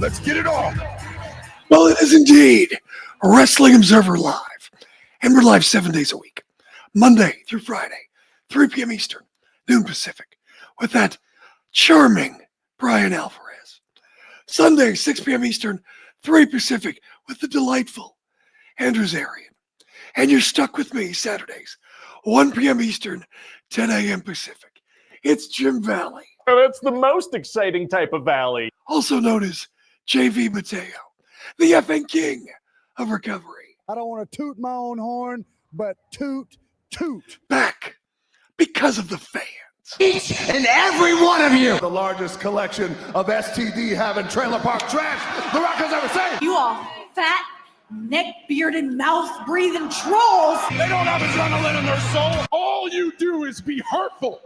Let's get it on. Well, it is indeed Wrestling Observer Live. And we're live 7 days a week, Monday through Friday, 3 p.m. Eastern, noon Pacific, with that charming Brian Alvarez. Sunday, 6 p.m. Eastern, 3 Pacific, with the delightful Andrew Zarian. And you're stuck with me Saturdays, 1 p.m. Eastern, 10 a.m. Pacific. It's Jim Valley. That's the most exciting type of valley. Also known as JV Mateo, the effing king of recovery. I don't want to toot my own horn, but toot. Back because of the fans. Each and every one of you. The largest collection of STD having trailer park trash the Rock has ever seen. You all fat, neck-bearded, mouth-breathing trolls. They don't have adrenaline in their soul. All you do is be hurtful.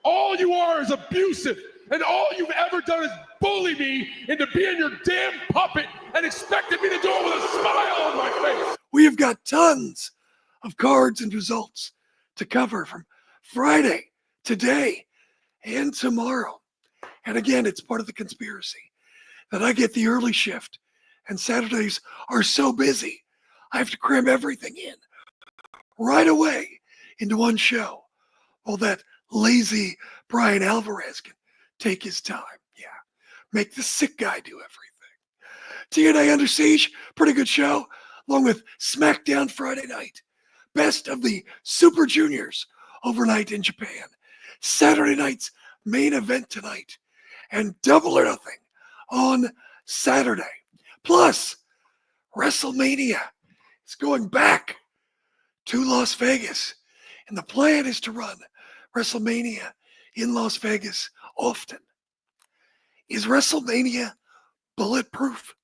All you are is abusive. And all you've ever done is bully me into being your damn puppet and expected me to do it with a smile on my face. We have got tons of cards and results to cover from Friday, today, and tomorrow. And again, it's part of the conspiracy that I get the early shift and Saturdays are so busy, I have to cram everything in right away into one show. Well, that lazy Brian Alvarez can take his time. Yeah. Make the sick guy do everything. TNA Under Siege, pretty good show, along with Smackdown Friday night. Best of the Super Juniors overnight in Japan. Saturday night's main event tonight. And Double or Nothing on Saturday. Plus, WrestleMania is going back to Las Vegas. And the plan is to run WrestleMania in Las Vegas often. Is WrestleMania bulletproof?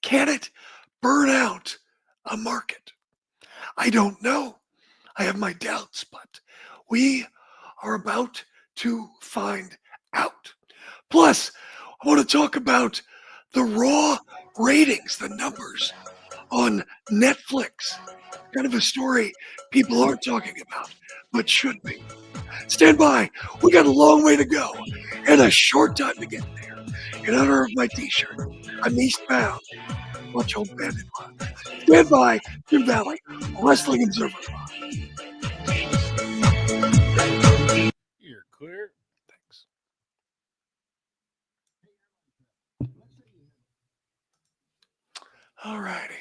Can it burn out a market? I don't know. I have my doubts, but we are about to find out. Plus, I want to talk about the raw ratings, the numbers on Netflix. Kind of a story people aren't talking about, but should be. Stand by. We got a long way to go and a short time to get there. In honor of my t-shirt, I'm eastbound. Watch old bandit run. Stand by, Jim Valley, Wrestling Observer. You're clear. Thanks. All righty.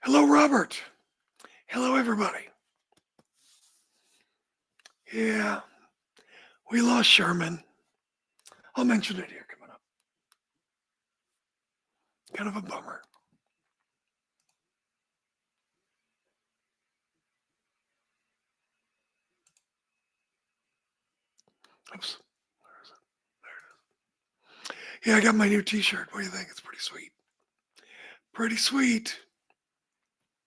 Hello, Robert. Hello, everybody. Yeah, we lost Sherman. I'll mention it here coming up. Kind of a bummer. Oops. Where is it? There it is. Yeah, I got my new t-shirt. What do you think? It's pretty sweet. Pretty sweet.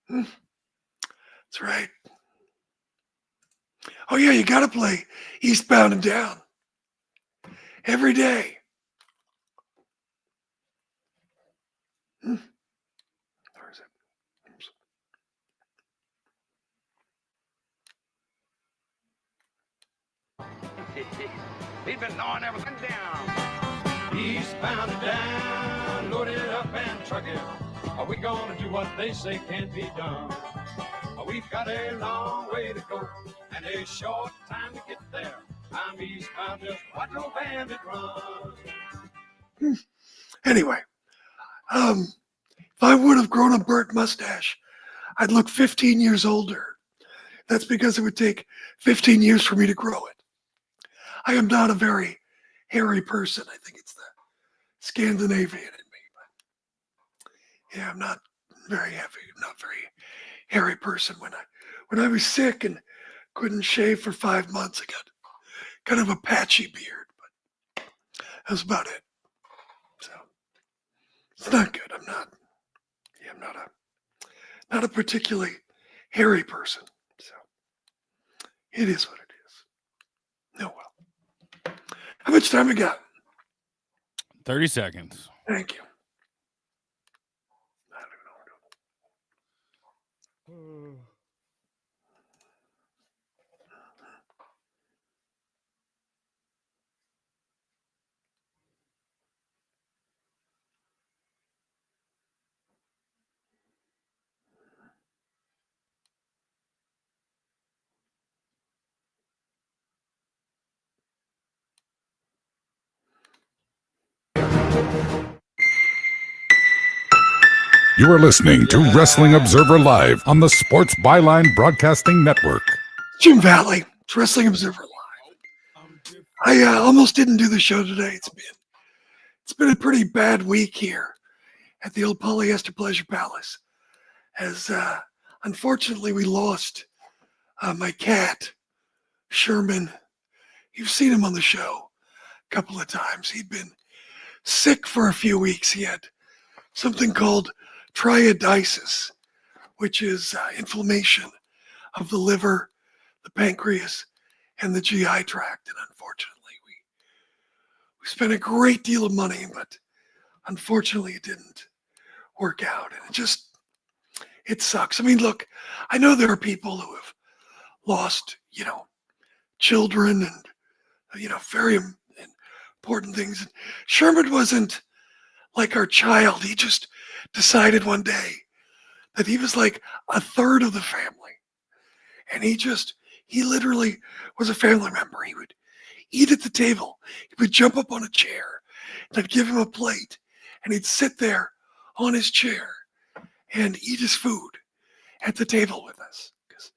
That's right. Oh, yeah, you got to play Eastbound and Down every day. Where is it? Oops. He's been gnawing everything down. Eastbound and down, load it up and truck it. Are we gonna do what they say can't be done? We've got a long way to go and a short time to get there. I'm eastbound, just watch no bandit run. Anyway, if I would have grown a burnt mustache, I'd look 15 years older. That's because it would take 15 years for me to grow it. I am not a very hairy person. I think it's the Scandinavian in me. But yeah, I'm not very heavy. I'm not very hairy person. When I was sick and couldn't shave for 5 months, I got kind of a patchy beard. But That's about it. So it's not good. I'm not a particularly hairy person. So it is what it is. Oh well. How much time we got? 30 seconds. Thank you. I don't even know what I'm doing. You are listening to Wrestling Observer Live on the Sports Byline Broadcasting Network. Jim Valley, it's Wrestling Observer Live. I almost didn't do the show today. It's been a pretty bad week here at the old Polyester Pleasure Palace, as unfortunately we lost my cat, Sherman. You've seen him on the show a couple of times. He'd been sick for a few weeks. He had something called triaditis, which is inflammation of the liver, the pancreas, and the GI tract. And unfortunately, we spent a great deal of money, but unfortunately it didn't work out. And it sucks. I mean, look, I know there are people who have lost, children and, very important things. And Sherman wasn't like our child. He just decided one day that he was like a third of the family. And he literally was a family member. He would eat at the table. He would jump up on a chair, and I'd give him a plate, and he'd sit there on his chair and eat his food at the table with us, because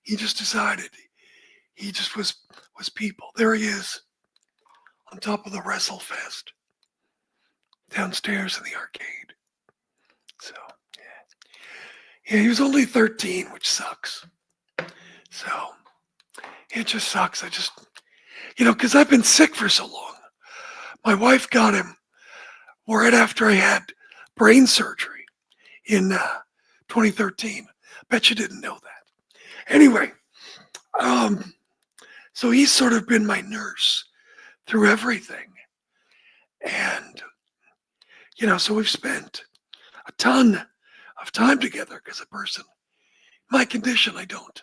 he just decided he just was people. There he is on top of the WrestleFest downstairs in the arcade. So yeah, he was only 13, which sucks. So it just sucks. Because I've been sick for so long. My wife got him right after I had brain surgery in 2013. Bet you didn't know that. Anyway, so he's sort of been my nurse through everything. And, so we've spent a ton of time together, because a person, my condition, I don't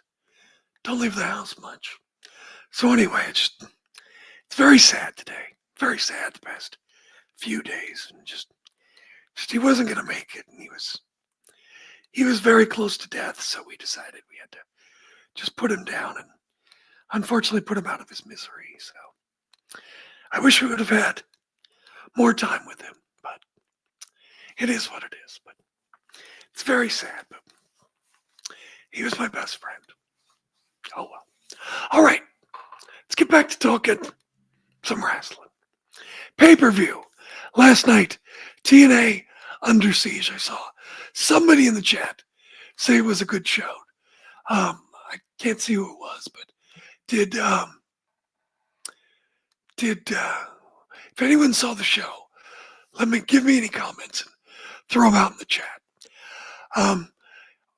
leave the house much. So anyway, it's very sad today. Very sad the past few days. And just he wasn't going to make it. And he was very close to death. So we decided we had to just put him down and unfortunately put him out of his misery. So I wish we would have had more time with him, but it is what it is. But it's very sad, but he was my best friend. Oh well. All right, let's get back to talking some wrestling. Pay-per-view. Last night, TNA Under Siege. I saw somebody in the chat say it was a good show. I can't see who it was, but if anyone saw the show, give me any comments and throw them out in the chat.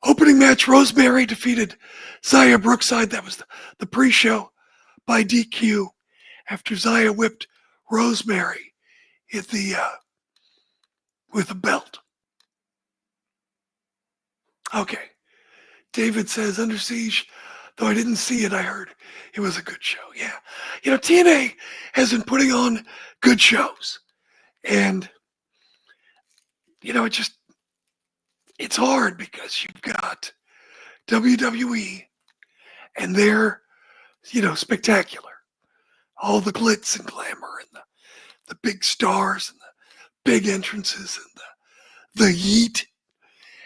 Opening match, Rosemary defeated Xia Brookside. That was the pre-show by DQ after Xia whipped Rosemary with the belt. Okay. David says, Under Siege, though I didn't see it, I heard it was a good show. Yeah. TNA has been putting on good shows. And, it's hard because you've got WWE and they're, spectacular. All the glitz and glamour and the big stars and the big entrances and the yeet.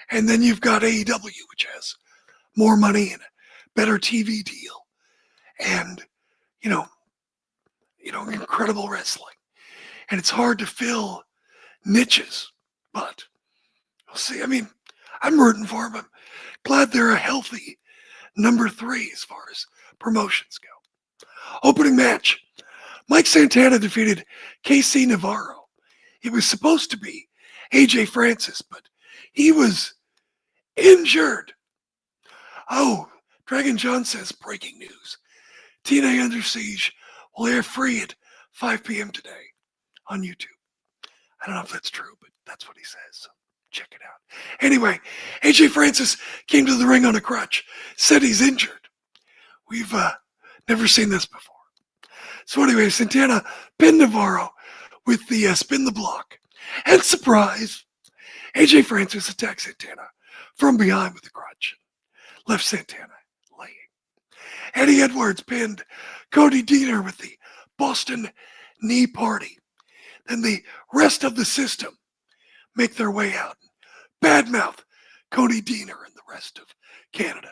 And then you've got AEW, which has more money and a better TV deal. And, incredible wrestling. And it's hard to fill niches, but we'll see. I mean, I'm rooting for them. I'm glad they're a healthy number 3 as far as promotions go. Opening match, Mike Santana defeated KC Navarro. It was supposed to be AJ Francis, but he was injured. Oh, Dragon John says, breaking news. TNA Under Siege will air free at 5 p.m. today on YouTube. I don't know if that's true, but that's what he says, so check it out. Anyway, AJ Francis came to the ring on a crutch, said he's injured. We've never seen this before. So anyway, Santana pinned Navarro with the spin the block. And surprise, AJ Francis attacked Santana from behind with the crutch. Left Santana laying. Eddie Edwards pinned Cody Deaner with the Boston Knee Party. Then the rest of the system make their way out. Badmouth Cody Deaner and the rest of Canada.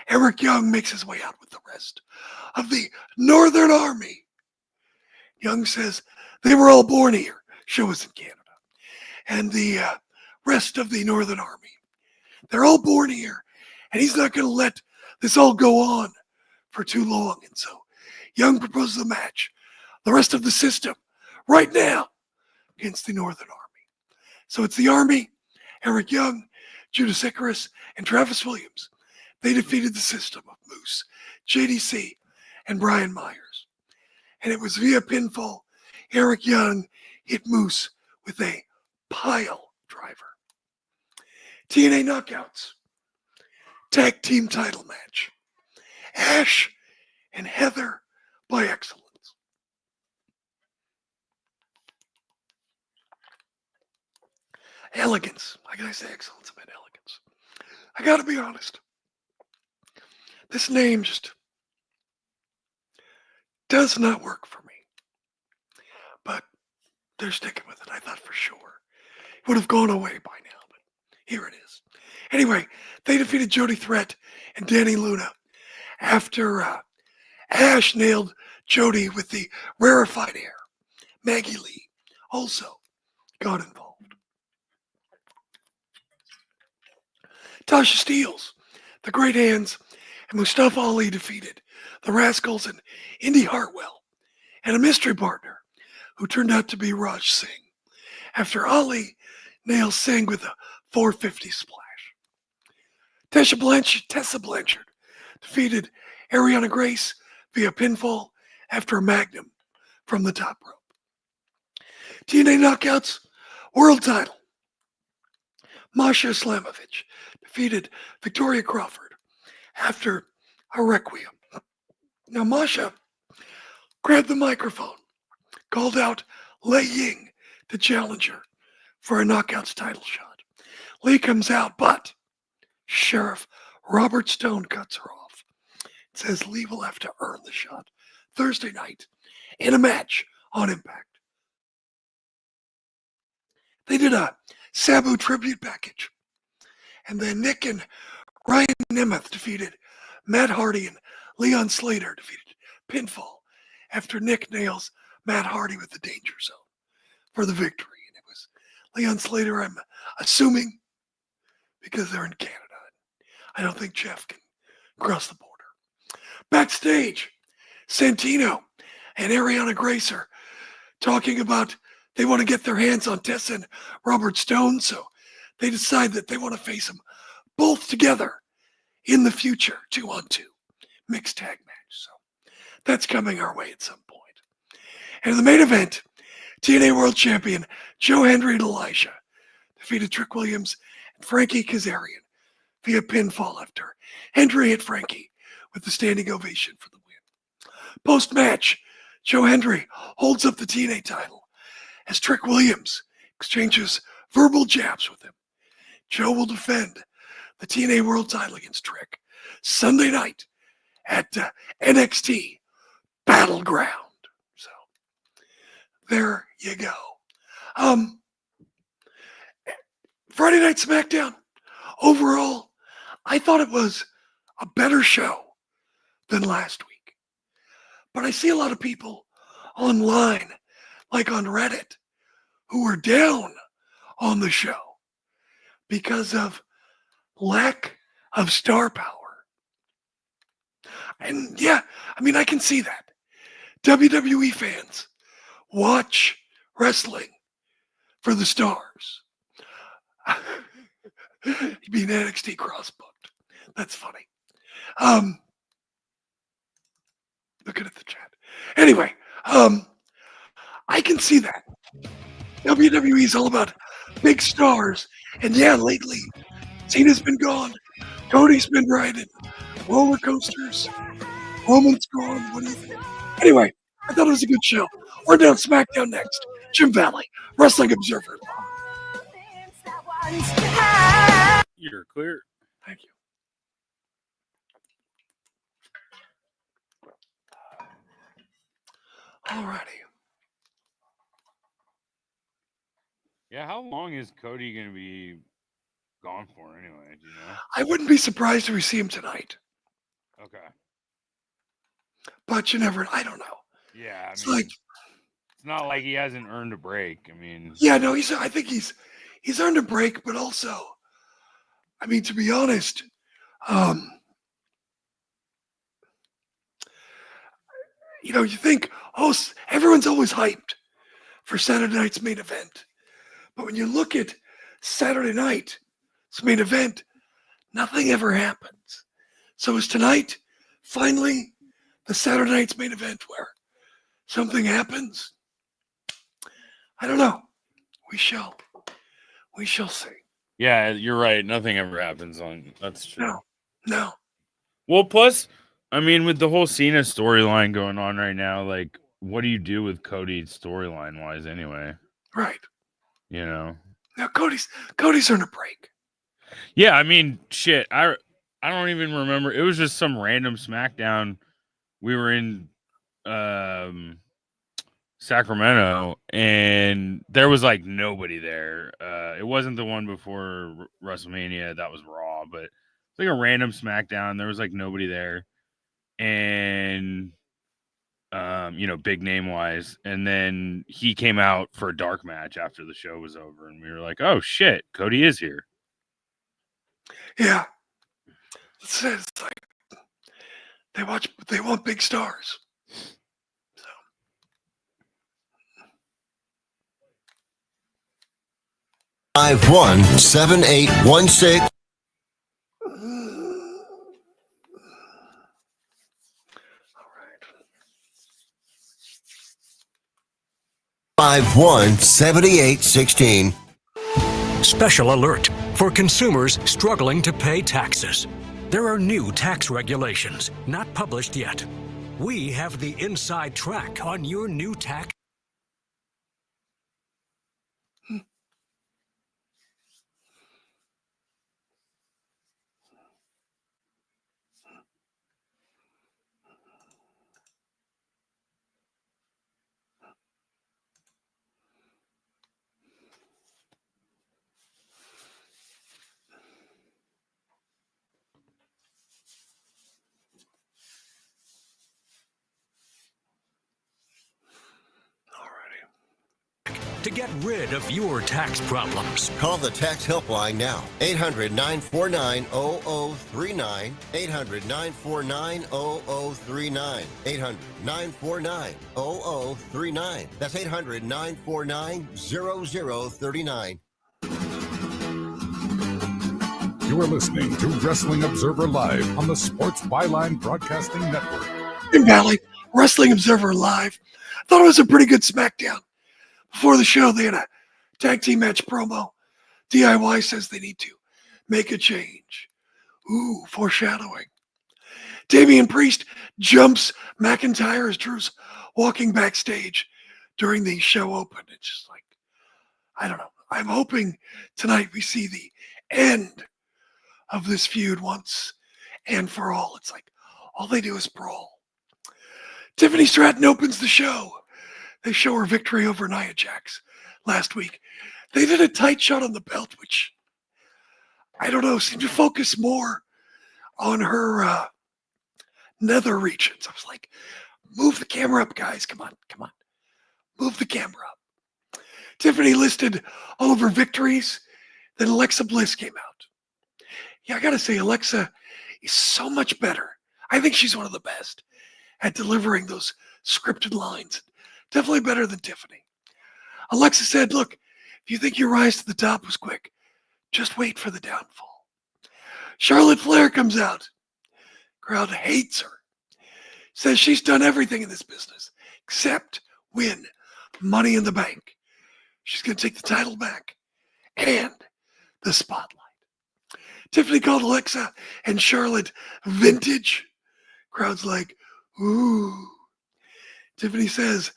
Eric Young makes his way out with the rest of the Northern Army. Young says they were all born here. Show us in Canada. And the rest of the Northern Army. They're all born here. And he's not going to let this all go on for too long. And so Young proposes a match. The rest of the system right now against the Northern Army. So it's the Army, Eric Young, Judas Icarus, and Travis Williams. They defeated the system of Moose, JDC, and Brian Myers. And it was via pinfall. Eric Young hit Moose with a pile driver. TNA Knockouts. Tag team title match. Ash and Heather by Excellence. Elegance. I gotta say excellence, I meant elegance. I gotta be honest. This name just does not work for me. But they're sticking with it. I thought for sure it would have gone away by now, but here it is. Anyway, they defeated Jody Threat and Danny Luna after Ash nailed Jody with the rarefied air. Maggie Lee also got involved. Tasha Steelz, the Great Hands, and Mustafa Ali defeated the Rascals and Indy Hartwell, and a mystery partner who turned out to be Raj Singh, after Ali nails Singh with a 450 splash. Tessa Blanchard defeated Ariana Grace via pinfall after a magnum from the top rope. TNA Knockouts World Title. Masha Slamovich defeated Victoria Crawford after a requiem. Now Masha grabbed the microphone, called out Lei Ying to challenge her for a Knockouts title shot. Lee comes out, but Sheriff Robert Stone cuts her off. It says Lee will have to earn the shot Thursday night in a match on Impact. They did a Sabu tribute package. And then Nick and Ryan Nemeth defeated Matt Hardy, and Leon Slater defeated pinfall after Nick nails Matt Hardy with the Danger Zone for the victory. And it was Leon Slater, I'm assuming, because they're in Canada. I don't think Jeff can cross the border. Backstage, Santino and Ariana Grace are talking about they want to get their hands on Tessa and Robert Stone, so they decide that they want to face them both together in the future, 2-on-2, mixed tag match. So that's coming our way at some point. And in the main event, TNA World Champion Joe Hendry and Elijah defeated Trick Williams and Frankie Kazarian via pinfall after Hendry hit Frankie with the standing ovation for the win. Post-match, Joe Hendry holds up the TNA title as Trick Williams exchanges verbal jabs with him. Joe will defend the TNA World title against Trick Sunday night at NXT Battleground. So there you go. Friday Night Smackdown. Overall, I thought it was a better show than last week. But I see a lot of people online, like on Reddit, who were down on the show because of lack of star power. And yeah, I mean, I can see that. WWE fans watch wrestling for the stars. You mean NXT cross-booked. That's funny. Looking at the chat. Anyway, I can see that. WWE is all about big stars. And yeah, lately, Cena's been gone. Cody's been riding roller coasters. Roman's gone. What do you think? Anyway, I thought it was a good show. We're down Smackdown next. Jim Valley, Wrestling Observer. You're clear. Thank you. Alrighty. Yeah, how long is Cody going to be gone for anyway? Do you know? I wouldn't be surprised if we see him tonight. Okay. But you never, I don't know. Yeah, I It's mean, like, it's not like he hasn't earned a break. I mean, yeah, no, I think he's earned a break, but also, I mean, to be honest, you know, you think, oh, everyone's always hyped for Saturday night's main event. But when you look at Saturday night's main event, nothing ever happens. So is tonight finally the Saturday night's main event where something happens? I don't know. We shall see. yeah, you're right. Nothing ever happens on. That's true. No. Well, plus, I mean, with the whole Cena storyline going on right now, like, what do you do with Cody storyline wise anyway? Right. You know? Now Cody's earned a break. Yeah, I mean, shit. I don't even remember. It was just some random SmackDown. We were in Sacramento, and there was like nobody there. It wasn't the one before WrestleMania. That was Raw, but it's like a random SmackDown. There was like nobody there, and you know, big name wise. And then he came out for a dark match after the show was over, and we were like, "Oh shit, Cody is here." Yeah. It's like they want big stars. So 517816. all right. 517816. Special alert for consumers struggling to pay taxes. There are new tax regulations not published yet. We have the inside track on your new tax. To get rid of your tax problems, Call the tax helpline now. 800-949-0039. 800-949-0039. 800-949-0039. That's 800-949-0039. You are listening to Wrestling Observer Live on the Sports Byline Broadcasting Network. In Valley, Wrestling Observer Live. Thought it was a pretty good SmackDown. Before the show, they had a tag team match promo. DIY says they need to make a change. Ooh, foreshadowing. Damian Priest jumps McIntyre as Drew's walking backstage during the show open. It's just like, I don't know. I'm hoping tonight we see the end of this feud once and for all. It's like all they do is brawl. Tiffany Stratton opens the show. They show her victory over Nia Jax last week. They did a tight shot on the belt, which I don't know, seemed to focus more on her nether regions. I was like, move the camera up, guys. Come on. Move the camera up. Tiffany listed all of her victories. Then Alexa Bliss came out. Yeah, I got to say, Alexa is so much better. I think she's one of the best at delivering those scripted lines. Definitely better than Tiffany. Alexa said, look, if you think your rise to the top was quick, just wait for the downfall. Charlotte Flair comes out. Crowd hates her. Says she's done everything in this business except win Money in the Bank. She's going to take the title back and the spotlight. Tiffany called Alexa and Charlotte vintage. Crowd's like, ooh. Tiffany says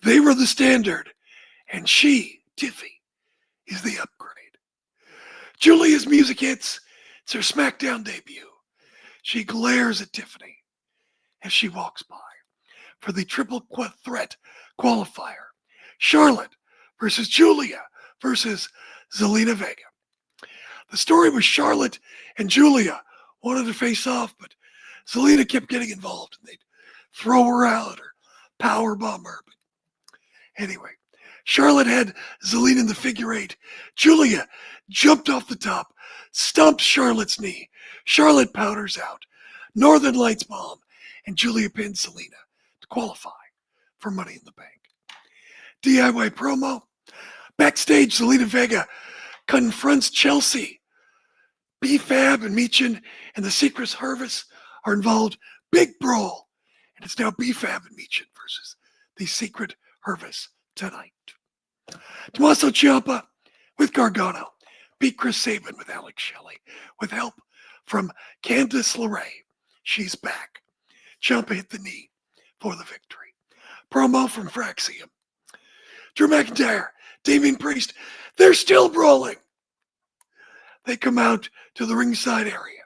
they were the standard and she, Tiffy, is the upgrade. Julia's music hits. It's her SmackDown debut. She glares at Tiffany as she walks by for the triple threat qualifier. Charlotte versus Julia versus Zelina Vega. The story was Charlotte and Julia wanted to face off, but Zelina kept getting involved and they'd throw her out or power bomb her. But anyway, Charlotte had Zelina in the figure eight. Julia jumped off the top, stomped Charlotte's knee. Charlotte powders out. Northern Lights bomb, and Julia pins Zelina to qualify for Money in the Bank. DIY promo. Backstage, Zelina Vega confronts Chelsea. B-Fab and Meechin and the Secret Service are involved. Big brawl. And it's now B-Fab and Meechin versus the Secret Service tonight. Tommaso Ciampa with Gargano beat Chris Sabin with Alex Shelley with help from Candice LeRae. She's back. Ciampa hit the knee for the victory. Promo from Fraxium. Drew McIntyre, Damian Priest, they're still brawling. They come out to the ringside area.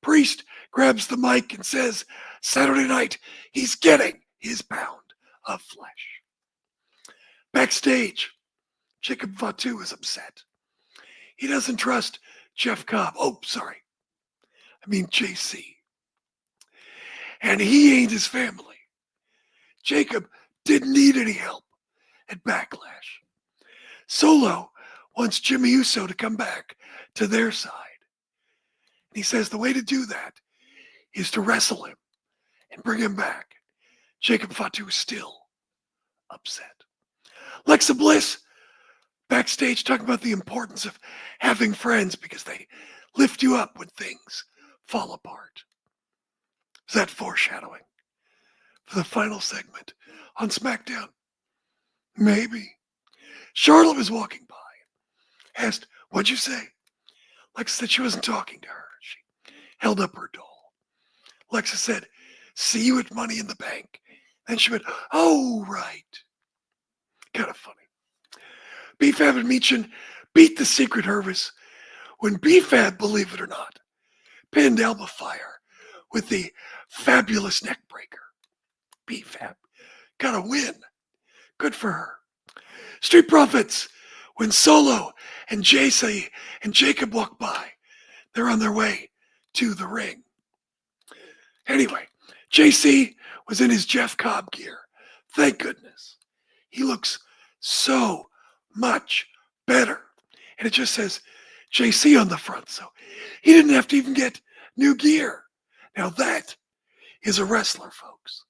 Priest grabs the mic and says, Saturday night, he's getting his pound of flesh. Backstage, Jacob Fatu is upset. He doesn't trust Jeff Cobb. JC. And he ain't his family. Jacob didn't need any help at Backlash. Solo wants Jimmy Uso to come back to their side. And he says the way to do that is to wrestle him and bring him back. Jacob Fatu is still upset. Alexa Bliss backstage talking about the importance of having friends because they lift you up when things fall apart. Is that foreshadowing for the final segment on SmackDown? Maybe. Charlotte was walking by, asked, what'd you say? Alexa said she wasn't talking to her. She held up her doll. Alexa said, see you at Money in the Bank. Then she went, oh, right. Kind of funny. B-Fab and Meechin beat the Secret Service when B-Fab, believe it or not, pinned Alba Fire with the fabulous neck breaker. B-Fab got a win. Good for her. Street Profits, when Solo and JC and Jacob walk by, they're on their way to the ring. Anyway, JC was in his Jeff Cobb gear. Thank goodness. He looks so much better. And it just says JC on the front, so he didn't have to even get new gear. Now that is a wrestler, folks.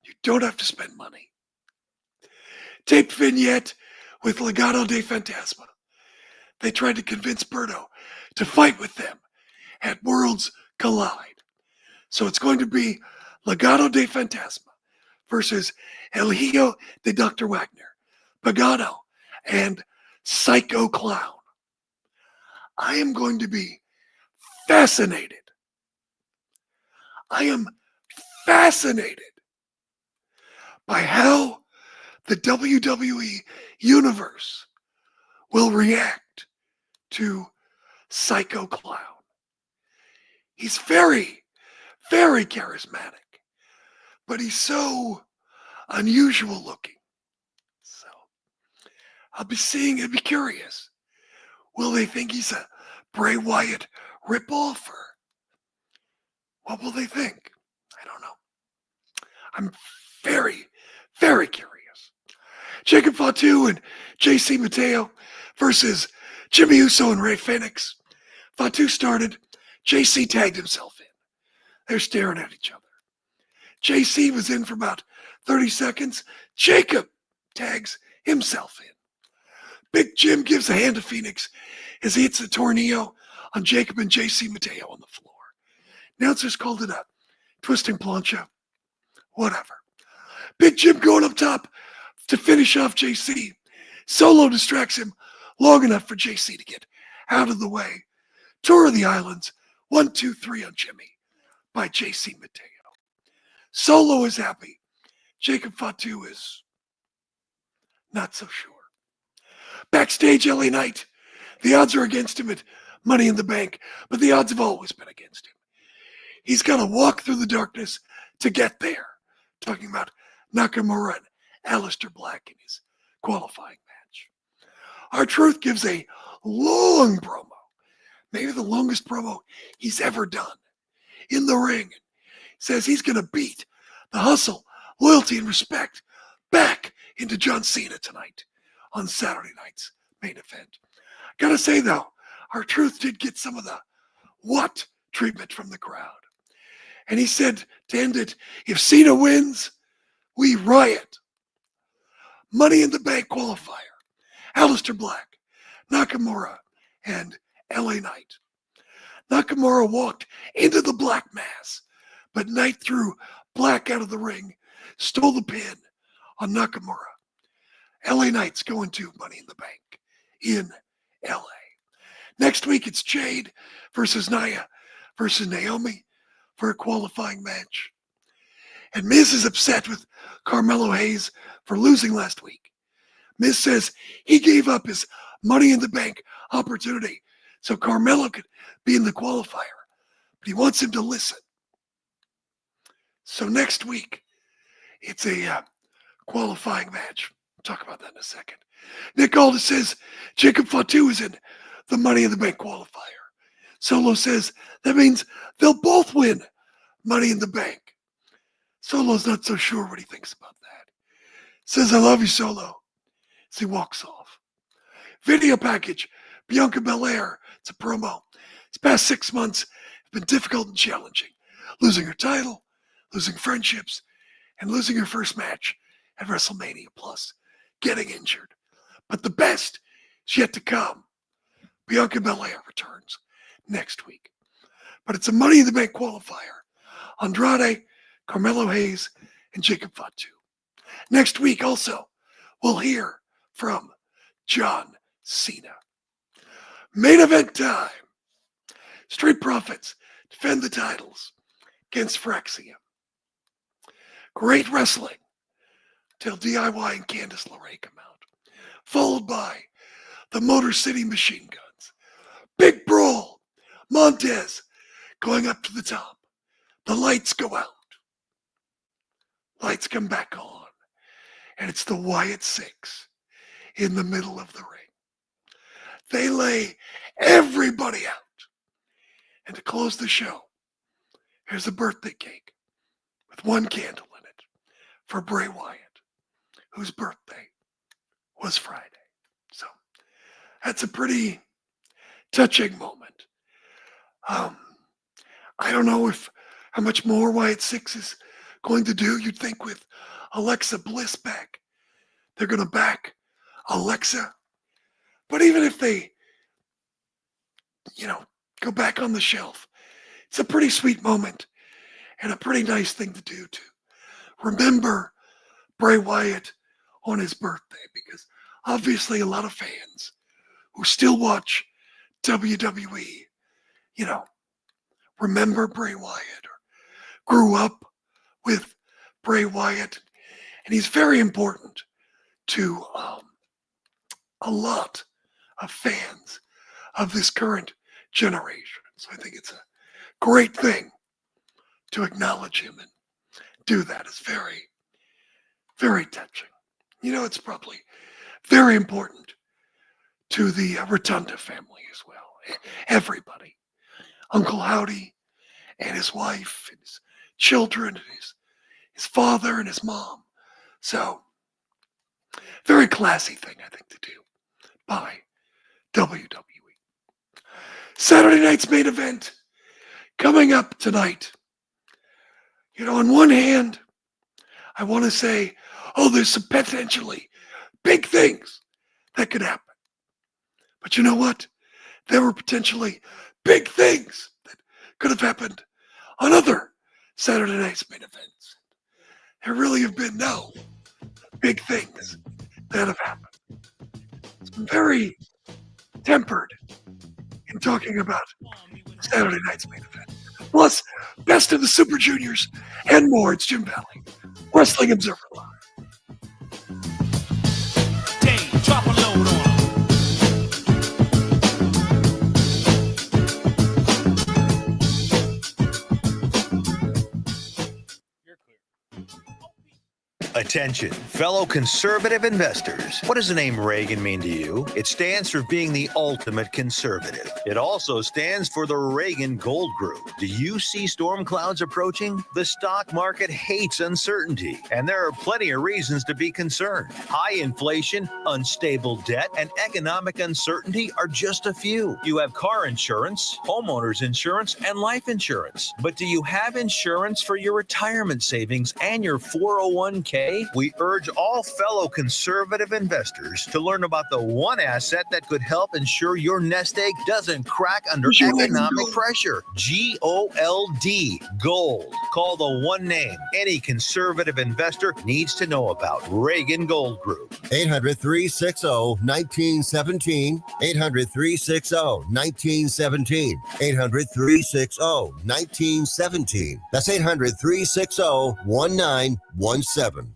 You don't have to spend money. Taped vignette with Legado de Fantasma. They tried to convince Berto to fight with them at Worlds Collide. So it's going to be Legado de Fantasma versus El Hijo de Dr. Wagner, Pagano, and Psycho Clown. I am going to be fascinated. I am fascinated by how the WWE universe will react to Psycho Clown. He's very, very charismatic, but he's so unusual looking. So I'll be curious. Will they think he's a Bray Wyatt ripoff, or what will they think? I don't know. I'm very, very curious. Jacob Fatu and JC Mateo versus Jimmy Uso and Rey Fenix. Fatu started. JC tagged himself in. They're staring at each other. JC was in for about 30 seconds. Jacob tags himself in. Big Jim gives a hand to Phoenix as he hits a tornado on Jacob and JC Mateo on the floor. Announcers called it a twisting plancha. Whatever. Big Jim going up top to finish off JC. Solo distracts him long enough for JC to get out of the way. Tour of the Islands, 1, 2, 3 on Jimmy by JC Mateo. Solo is happy. Jacob Fatu is not so sure. Backstage, LA Knight. The odds are against him at Money in the Bank, but the odds have always been against him. He's got to walk through the darkness to get there. Talking about Nakamura and Aleister Black in his qualifying match. R-Truth gives a long promo, maybe the longest promo he's ever done, in the ring. Says he's going to beat the hustle, loyalty, and respect back into John Cena tonight on Saturday night's main event. Gotta say, though, R-Truth did get some of the what treatment from the crowd. And he said to end it, if Cena wins, we riot. Money in the Bank qualifier. Aleister Black, Nakamura, and LA Knight. Nakamura walked into the black mass, but Knight threw Black out of the ring, stole the pin on Nakamura. LA Knight's going to Money in the Bank in LA. Next week, it's Jade versus Nia versus Naomi for a qualifying match. And Miz is upset with Carmelo Hayes for losing last week. Miz says he gave up his Money in the Bank opportunity so Carmelo could be in the qualifier, but he wants him to listen. So next week, it's a qualifying match. We'll talk about that in a second. Nick Aldis says Jacob Fatu is in the Money in the Bank qualifier. Solo says that means they'll both win Money in the Bank. Solo's not so sure what he thinks about that. Says, I love you, Solo, as he walks off. Video package, Bianca Belair. It's a promo. These past 6 months have been difficult and challenging. Losing her title, losing friendships, and losing her first match at WrestleMania, plus getting injured. But the best is yet to come. Bianca Belair returns next week. But it's a Money in the Bank qualifier. Andrade, Carmelo Hayes, and Jacob Fatu. Next week also, we'll hear from John Cena. Main event time. Street Profits defend the titles against Fraxium. Great wrestling till DIY and Candice LeRae come out. Followed by the Motor City Machine Guns. Big brawl. Montez going up to the top. The lights go out. Lights come back on. And it's the Wyatt Six in the middle of the ring. They lay everybody out. And to close the show, here's a birthday cake with one candle in it for Bray Wyatt, whose birthday was Friday. So that's a pretty touching moment. I don't know how much more Wyatt Six is going to do. You'd think with Alexa Bliss back, they're going to back Alexa. But even if they, go back on the shelf, it's a pretty sweet moment and a pretty nice thing to do to remember Bray Wyatt on his birthday, because obviously a lot of fans who still watch WWE, remember Bray Wyatt or grew up with Bray Wyatt, and he's very important to a lot of fans of this current generation. So I think it's a great thing to acknowledge him and do that. It's very, very touching. It's probably very important to the Rotunda family as well. Everybody. Uncle Howdy and his wife and his children and his father and his mom. So, very classy thing, I think, to do by WWE. Saturday night's main event coming up tonight. On one hand, I want to say, oh, there's some potentially big things that could happen. But you know what? There were potentially big things that could have happened on other Saturday night's main events. There really have been no big things that have happened. I'm very tempered in talking about Saturday night's main event. Plus, best of the Super Juniors and more. It's Jim Valley, Wrestling Observer Live. Dave, drop a load on. Attention, fellow conservative investors. What does the name Reagan mean to you? It stands for being the ultimate conservative. It also stands for the Reagan Gold Group. Do you see storm clouds approaching? The stock market hates uncertainty, and there are plenty of reasons to be concerned. High inflation, unstable debt, and economic uncertainty are just a few. You have car insurance, homeowners insurance, and life insurance. But do you have insurance for your retirement savings and your 401k? We urge all fellow conservative investors to learn about the one asset that could help ensure your nest egg doesn't crack under economic pressure. G-O-L-D, gold. Call the one name any conservative investor needs to know about. Reagan Gold Group. 800-360-1917. 800-360-1917. 800-360-1917. That's 800-360-1917.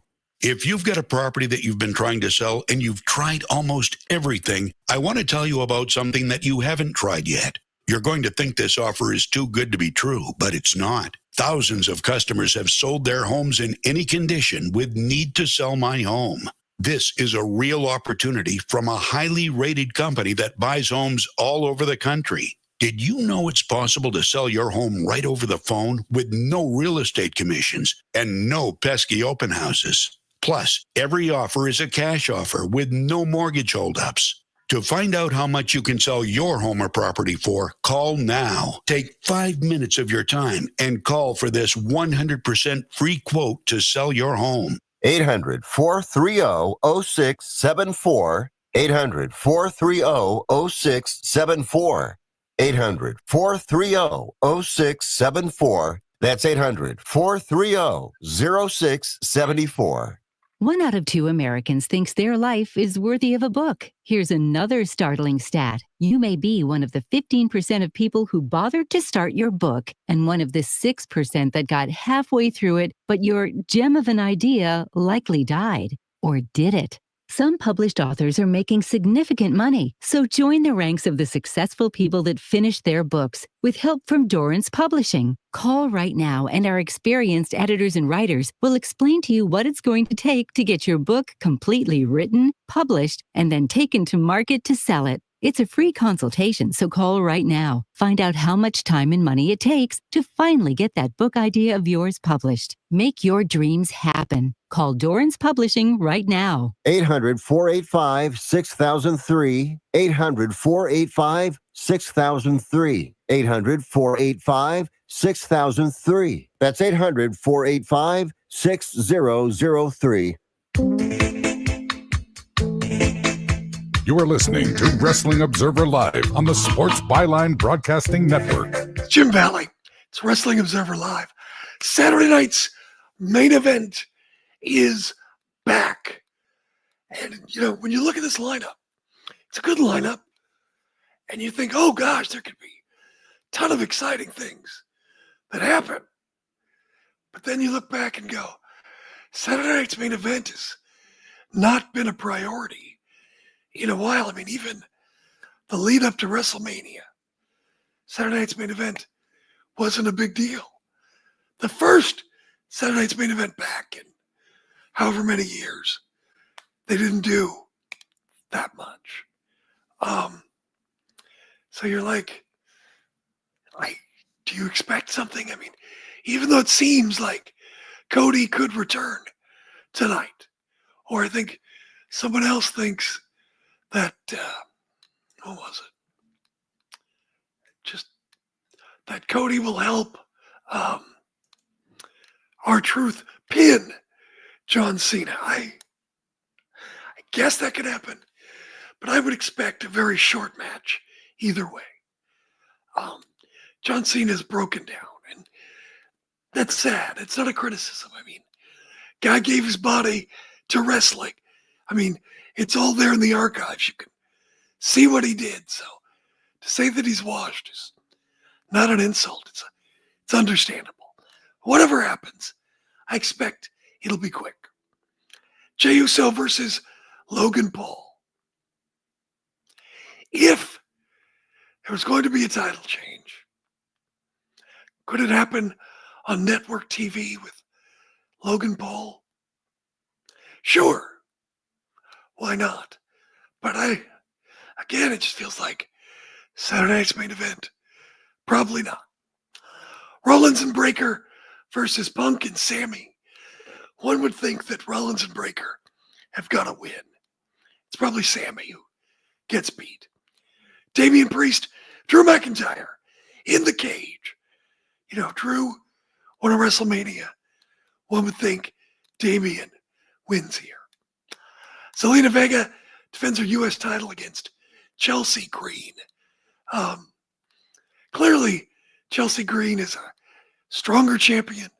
If you've got a property that you've been trying to sell and you've tried almost everything, I want to tell you about something that you haven't tried yet. You're going to think this offer is too good to be true, but it's not. Thousands of customers have sold their homes in any condition with Need to Sell My Home. This is a real opportunity from a highly rated company that buys homes all over the country. Did you know it's possible to sell your home right over the phone with no real estate commissions and no pesky open houses? Plus, every offer is a cash offer with no mortgage holdups. To find out how much you can sell your home or property for, call now. Take 5 minutes of your time and call for this 100% free quote to sell your home. 800-430-0674. 800-430-0674. 800-430-0674. That's 800-430-0674. 1 out of 2 Americans thinks their life is worthy of a book. Here's another startling stat. You may be one of the 15% of people who bothered to start your book and one of the 6% that got halfway through it, but your gem of an idea likely died. Or did it? Some published authors are making significant money, so join the ranks of the successful people that finish their books with help from Dorrance Publishing. Call right now and our experienced editors and writers will explain to you what it's going to take to get your book completely written, published, and then taken to market to sell it. It's a free consultation, so call right now. Find out how much time and money it takes to finally get that book idea of yours published. Make your dreams happen. Call Dorrance Publishing right now. 800-485-6003. 800-485-6003. 800-485-6003. That's 800-485-6003. You are listening to Wrestling Observer Live on the Sports Byline Broadcasting Network. It's Jim Valley. It's Wrestling Observer Live. Saturday night's main event is back. And, when you look at this lineup, it's a good lineup. And you think, oh, gosh, there could be a ton of exciting things that happen. But then you look back and go, Saturday night's main event has not been a priority in a while. I mean, even the lead up to WrestleMania, Saturday night's main event wasn't a big deal. The first Saturday night's main event back in however many years, they didn't do that much. So you're like, do you expect something? I mean, even though it seems like Cody could return tonight, or I think someone else thinks that, what was it? Just that Cody will help R-Truth pin John Cena. I guess that could happen, but I would expect a very short match either way. John Cena's broken down, and that's sad. It's not a criticism. I mean, guy gave his body to wrestling. I mean, it's all there in the archives. You can see what he did. So to say that he's washed is not an insult. It's understandable. Whatever happens, I expect it'll be quick. Jey Uso versus Logan Paul. If there was going to be a title change, could it happen on network TV with Logan Paul? Sure. Why not? But again, it just feels like Saturday night's main event. Probably not. Rollins and Breaker versus Punk and Sammy. One would think that Rollins and Breaker have got to win. It's probably Sammy who gets beat. Damian Priest, Drew McIntyre in the cage. You know, Drew won a WrestleMania. One would think Damian wins here. Zelina Vega defends her U.S. title against Chelsea Green. Clearly, Chelsea Green is a stronger champion,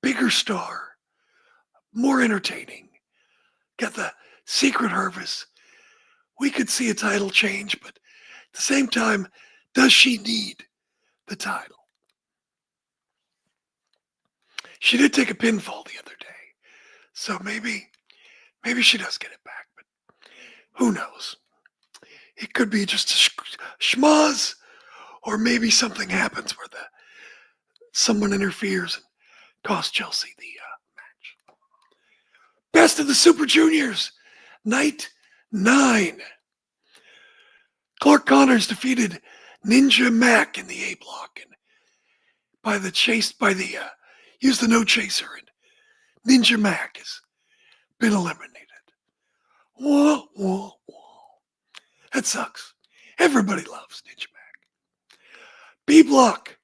bigger star, more entertaining. Got the secret harvest. We could see a title change, but at the same time, does she need the title? She did take a pinfall the other day, so maybe she does get it back, but who knows? It could be just a schmoz, or maybe something happens where someone interferes and costs Chelsea the match. Best of the Super Juniors, Night 9. Clark Connors defeated Ninja Mac in the A block, and use the no chaser, and Ninja Mac has been eliminated. Whoa, whoa, whoa. That sucks. Everybody loves Ninja Mac. B block.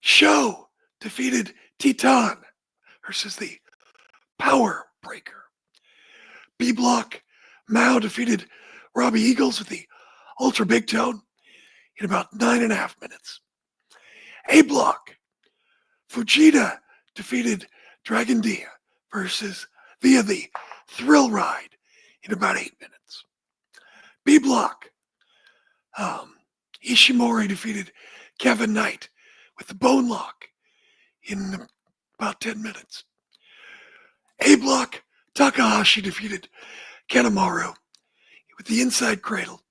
Show defeated Titan versus the Power Breaker. B block. Mao defeated Robbie Eagles with the Ultra Big Tone in about 9.5 minutes. A block. Fujita defeated Dragon Dia via the Thrill Ride in about 8 minutes. B block. Ishimori defeated Kevin Knight with the Bone Lock in about 10 minutes. A block. Takahashi defeated Kanemaru with the Inside Cradle,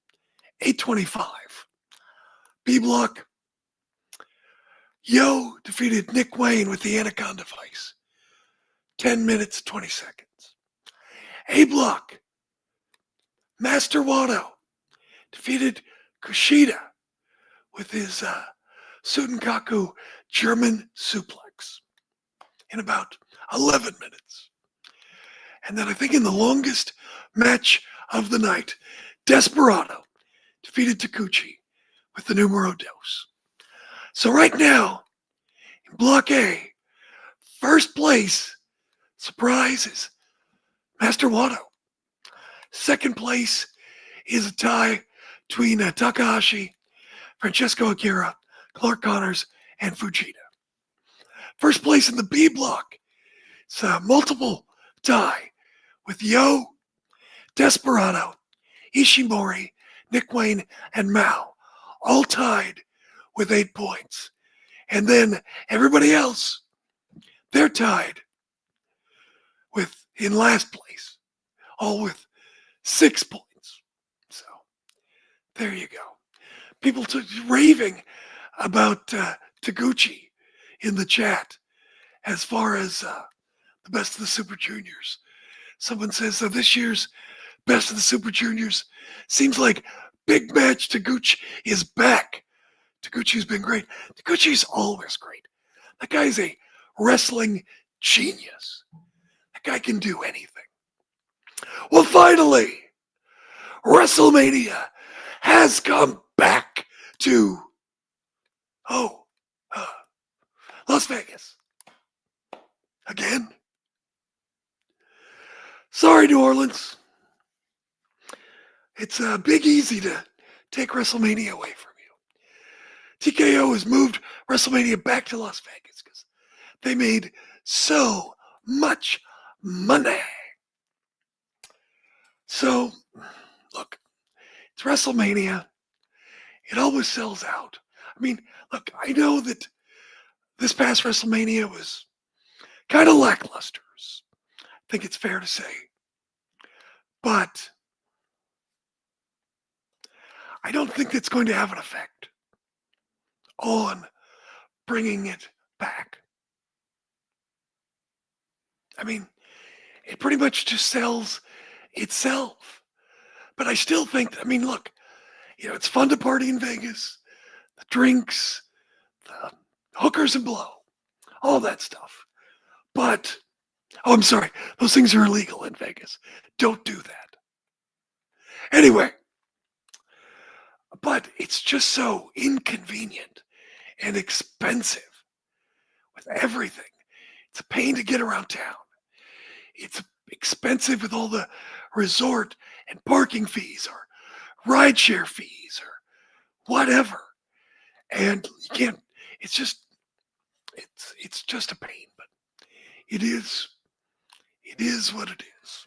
8:25. B block. Yo defeated Nick Wayne with the Anaconda Vice, 10 minutes, 20 seconds. A block. Master Wado defeated Kushida with his Sudenkaku German suplex in about 11 minutes. And then I think in the longest match of the night, Desperado defeated Taguchi with the numero dos. So right now, in Block A, first place, surprise, is Master Wado. Second place is a tie between Takahashi, Francesco Akira, Clark Connors, and Fujita. First place in the B block, it's a multiple tie with Yo, Desperado, Ishimori, Nick Wayne, and Mao, all tied with 8 points. And then everybody else, they're tied in last place, all with 6 points. So there you go. People raving about Taguchi in the chat as far as the Best of the Super Juniors. Someone says that this year's Best of the Super Juniors seems like Big Match Taguchi is back. Taguchi's been great. Taguchi's always great. That guy's a wrestling genius. That guy can do anything. Well, finally, WrestleMania has come back to Las Vegas. again. Sorry, New Orleans. It's big easy to take WrestleMania away from you. TKO has moved WrestleMania back to Las Vegas because they made so much money. So, look, it's WrestleMania. It always sells out. I mean, look, I know that this past WrestleMania was kind of lackluster. I think it's fair to say. But I don't think that's going to have an effect on bringing it back. I mean, it pretty much just sells itself. But I still think, I mean, look, you know, it's fun to party in Vegas, the drinks, the hookers and blow, all that stuff. But, oh, I'm sorry, those things are illegal in Vegas. Don't do that. Anyway, but it's just so inconvenient and expensive with everything. It's a pain to get around town. It's expensive with all the resort and parking fees or rideshare fees or whatever. And you can't, it's just a pain, but it is what it is.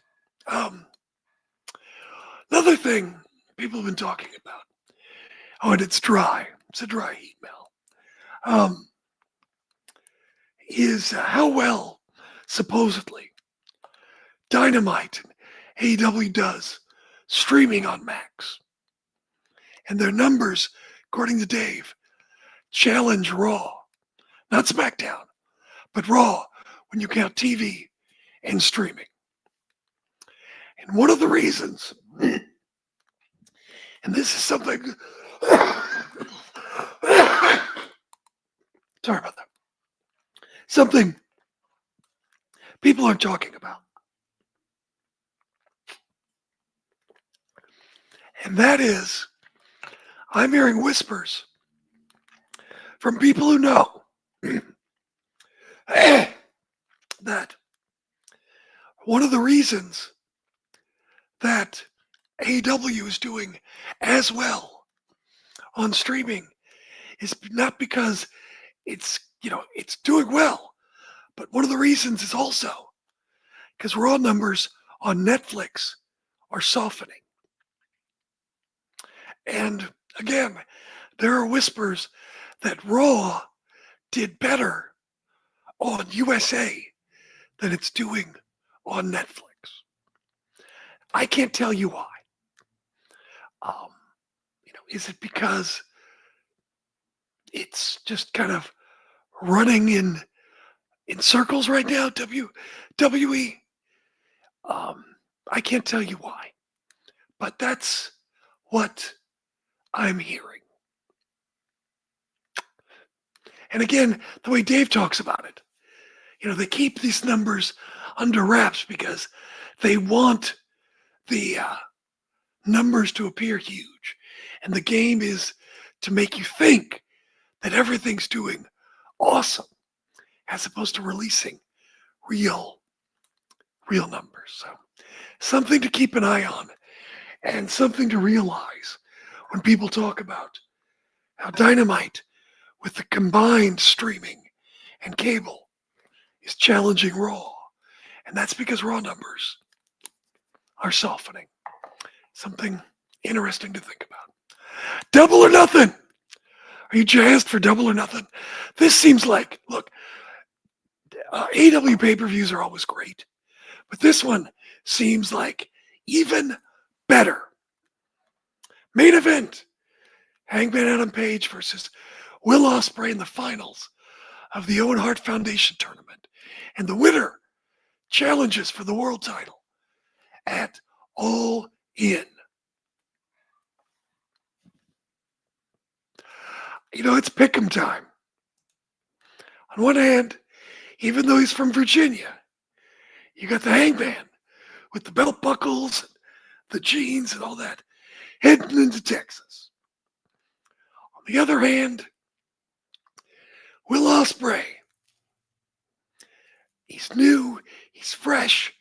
Another thing people have been talking about, oh, and it's dry. It's a dry heat mill. Is how well, supposedly, Dynamite and AEW does streaming on Max. And their numbers, according to Dave, challenge Raw. Not Smackdown, but Raw when you count TV and streaming. And one of the reasons, and this is something, sorry about that, something people aren't talking about. And that is, I'm hearing whispers from people who know that one of the reasons that AEW is doing as well on streaming is not because it's, you know, it's doing well, but one of the reasons is also because Raw numbers on Netflix are softening. And again, there are whispers that Raw did better on USA than it's doing on Netflix. I can't tell you why. You know, is it because it's just kind of running in circles right now, WWE? I can't tell you why, but that's what I'm hearing. And again, the way Dave talks about it, you know, they keep these numbers under wraps because they want the numbers to appear huge. And the game is to make you think that everything's doing awesome as opposed to releasing real numbers. So something to keep an eye on and something to realize when people talk about how Dynamite with the combined streaming and cable is challenging Raw. And that's because Raw numbers are softening. Something interesting to think about. Double or Nothing. Are you jazzed for Double or Nothing? This seems like, look, AEW pay-per-views are always great, but this one seems like even better. Main event, Hangman Adam Page versus Will Ospreay in the finals of the Owen Hart Foundation tournament. And the winner challenges for the world title at All In. You know, it's pick'em time. On one hand, even though he's from Virginia, you got the Hangman with the belt buckles, the jeans and all that, heading into Texas. On the other hand, Will Ospreay, He's new. He's fresh.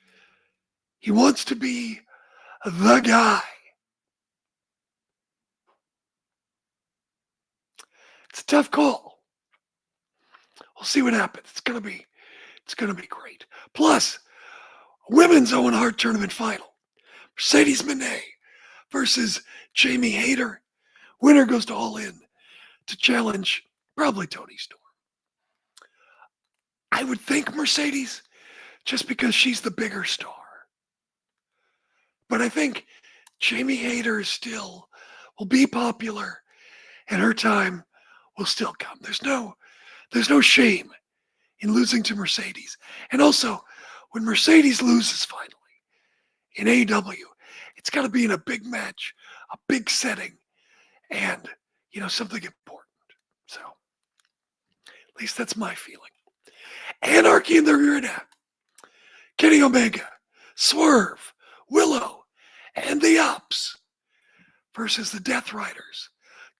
He wants to be the guy. It's a tough call. We'll see what happens. It's gonna be great. Plus, women's Owen Hart tournament final. Mercedes Moné versus Jamie Hayter. Winner goes to All In to challenge probably Toni Storm. I would think Mercedes, just because she's the bigger star. But I think Jamie Hayter still will be popular, and her time will still come. There's no shame in losing to Mercedes. And also, when Mercedes loses finally in AEW, it's got to be in a big match, a big setting, and something important. So, at least that's my feeling. Anarchy in the Arena. Kenny Omega, Swerve, Willow, and the Ups versus the Death Riders,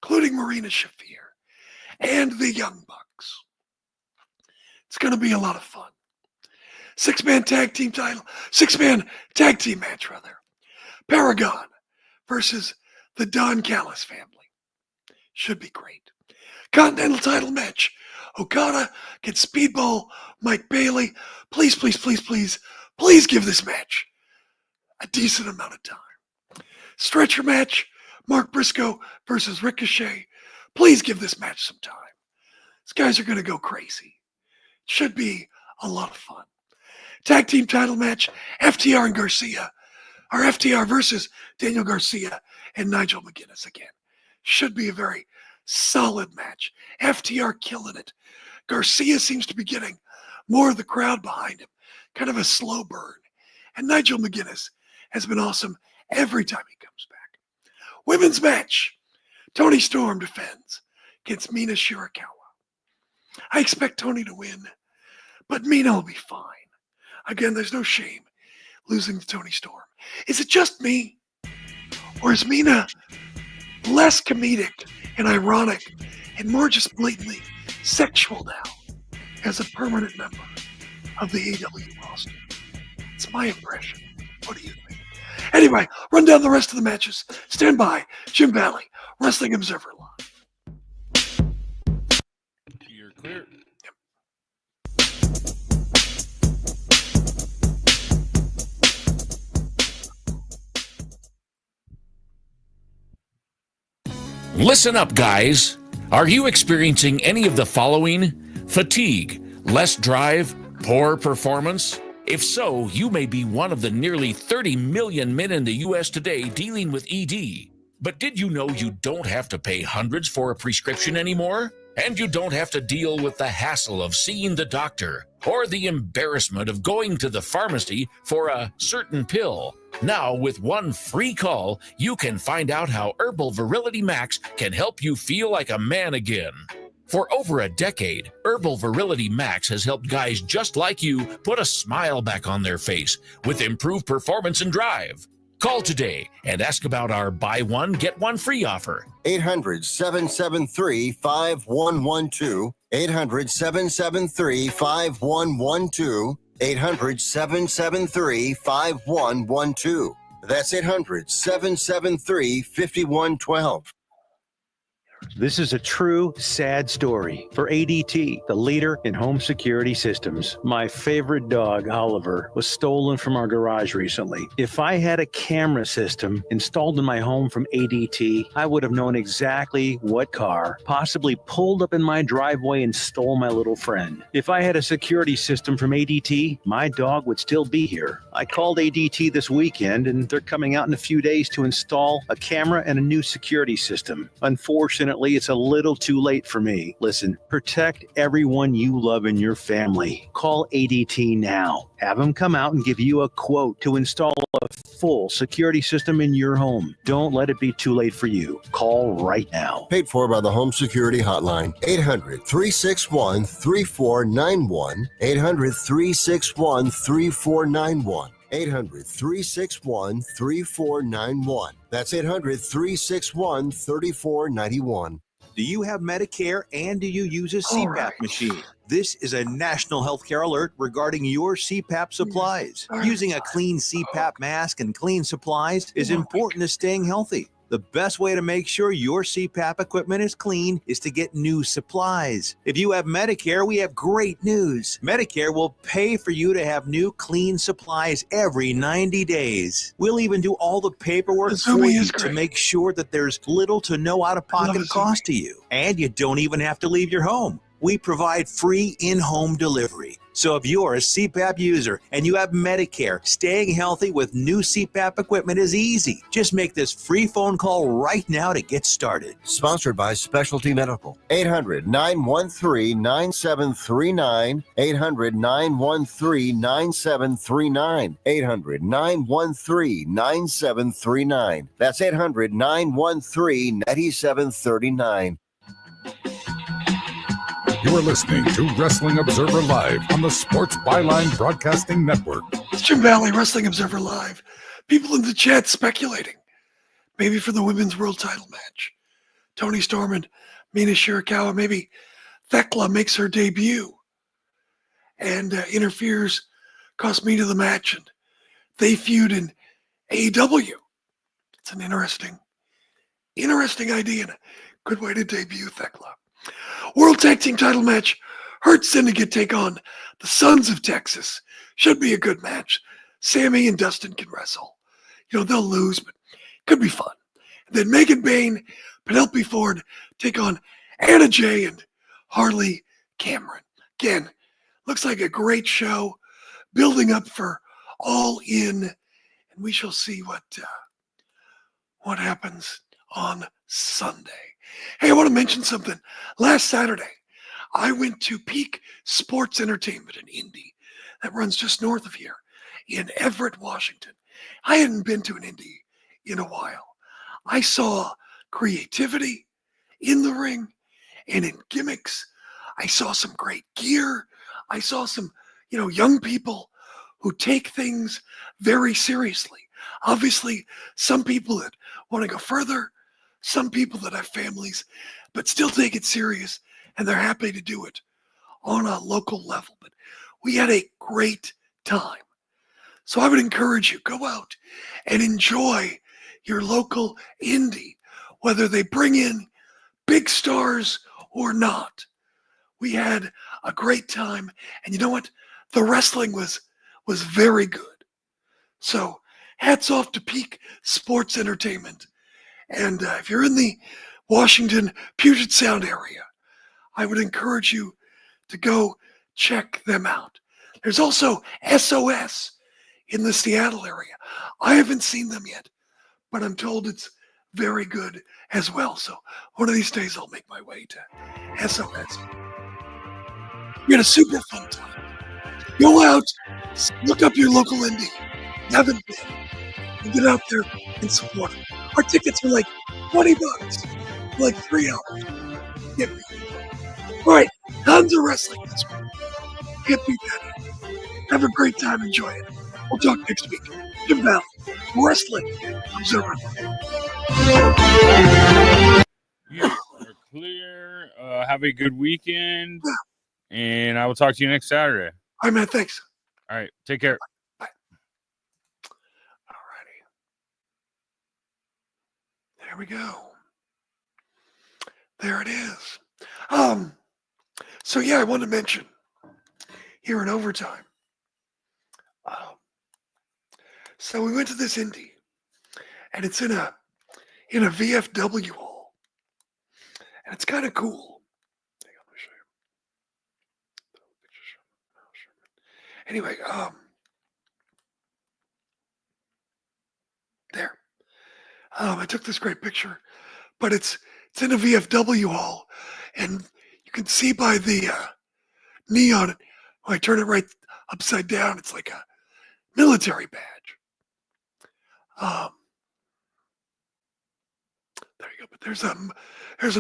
including Marina Shafir and the Young Bucks. It's going to be a lot of fun. Six-man tag team match. Paragon versus the Don Callis family. Should be great. Continental title match. Okada gets Speedball Mike Bailey. Please give this match a decent amount of time. Stretcher match. Mark Briscoe versus Ricochet. Please give this match some time. These guys are going to go crazy. Should be a lot of fun. Tag team title match. FTR and Garcia. Or FTR versus Daniel Garcia and Nigel McGuinness again. Should be a very solid match. FTR killing it. Garcia seems to be getting more of the crowd behind him. Kind of a slow burn. And Nigel McGuinness has been awesome every time he comes back. Women's match. Toni Storm defends against Mina Shirakawa. I expect Toni to win, but Mina will be fine. Again, there's no shame losing to Toni Storm. Is it just me? Or is Mina less comedic and ironic and more just blatantly sexual now as a permanent member of the AEW roster? It's my impression. What do you think? Anyway, run down the rest of the matches. Stand by. Jim Valley, Wrestling Observer Live. You're clear. Listen up, guys. Are you experiencing any of the following? Fatigue, less drive, poor performance? If so, you may be one of the nearly 30 million men in the U.S. today dealing with ED. But did you know you don't have to pay hundreds for a prescription anymore? And you don't have to deal with the hassle of seeing the doctor or the embarrassment of going to the pharmacy for a certain pill. Now, with one free call, you can find out how Herbal Virility Max can help you feel like a man again. For over a decade, Herbal Virility Max has helped guys just like you put a smile back on their face with improved performance and drive. Call today and ask about our buy one, get one free offer. 800-773-5112. 800-773-5112. 800-773-5112. That's 800-773-5112. This is a true sad story for ADT, the leader in home security systems. My favorite dog, Oliver, was stolen from our garage recently. If I had a camera system installed in my home from ADT, I would have known exactly what car possibly pulled up in my driveway and stole my little friend. If I had a security system from ADT, my dog would still be here. I called ADT this weekend, and they're coming out in a few days to install a camera and a new security system. Unfortunately, it's a little too late for me. Listen, protect everyone you love in your family. Call ADT now. Have them come out and give you a quote to install a full security system in your home. Don't let it be too late for you. Call right now. Paid for by the Home Security Hotline. 800-361-3491. 800-361-3491. 800-361-3491. That's 800-361-3491. Do Do you have Medicare and do you use a CPAP machine? This is a national healthcare alert regarding your CPAP supplies. Using a clean CPAP mask and clean supplies is important to staying healthy. The best way to make sure your CPAP equipment is clean is to get new supplies. If you have Medicare, we have great news. Medicare will pay for you to have new clean supplies every 90 days. We'll even do all the paperwork for you to make sure that there's little to no out-of-pocket cost to you. And you don't even have to leave your home. We provide free in-home delivery. So if you're a CPAP user and you have Medicare, staying healthy with new CPAP equipment is easy. Just make this free phone call right now to get started. Sponsored by Specialty Medical. 800-913-9739. 800-913-9739. 800-913-9739. That's 800-913-9739. You are listening to Wrestling Observer Live on the Sports Byline Broadcasting Network. It's Jim Valley, Wrestling Observer Live. People in the chat speculating, maybe for the women's world title match. Toni Storm and Mina Shirakawa, maybe Thekla makes her debut and interferes, costs Mina the match, and they feud in AEW. It's an interesting idea and a good way to debut Thekla. World Tag Team title match. Hurt Syndicate take on the Sons of Texas. Should be a good match. Sammy and Dustin can wrestle. They'll lose, but could be fun. And then Megan Bain, Penelope Ford take on Anna Jay and Harley Cameron. Again, looks like a great show. Building up for All In. And we shall see what happens on Sunday. Hey, I want to mention something. Last Saturday, I went to Peak Sports Entertainment in Indy that runs just north of here in Everett, Washington. I hadn't been to an Indy in a while. I saw creativity in the ring and in gimmicks. I saw some great gear. I saw some, young people who take things very seriously. Obviously, some people that want to go further, some people that have families, but still take it serious, and they're happy to do it on a local level. But we had a great time. So I would encourage you, go out and enjoy your local indie, whether they bring in big stars or not. We had a great time, and you know what? The wrestling was very good. So hats off to Peak Sports Entertainment. And if you're in the Washington, Puget Sound area, I would encourage you to go check them out. There's also SOS in the Seattle area. I haven't seen them yet, but I'm told it's very good as well. So one of these days I'll make my way to SOS. We had a super fun time. Go out, look up your local indie. Haven't been. And get out there and support it. Our tickets are like $20 for like 3 hours. Get me. All right, tons of wrestling this week. Can't beat that. Have a great time. Enjoy it. We'll talk next week. Jim Valley, Wrestling Observer. You are clear. Have a good weekend. And I will talk to you next Saturday. All right, man. Thanks. All right. Take care. Bye. All righty. There we go. There it is. So yeah, I want to mention here in overtime. So we went to this indie, and it's in a VFW hall, and it's kind of cool. Hang on, let me show you. Anyway, there. I took this great picture, but it's in a VFW hall, and you can see by the neon, when I turn it right upside down, it's like a military badge. There you go. But there's a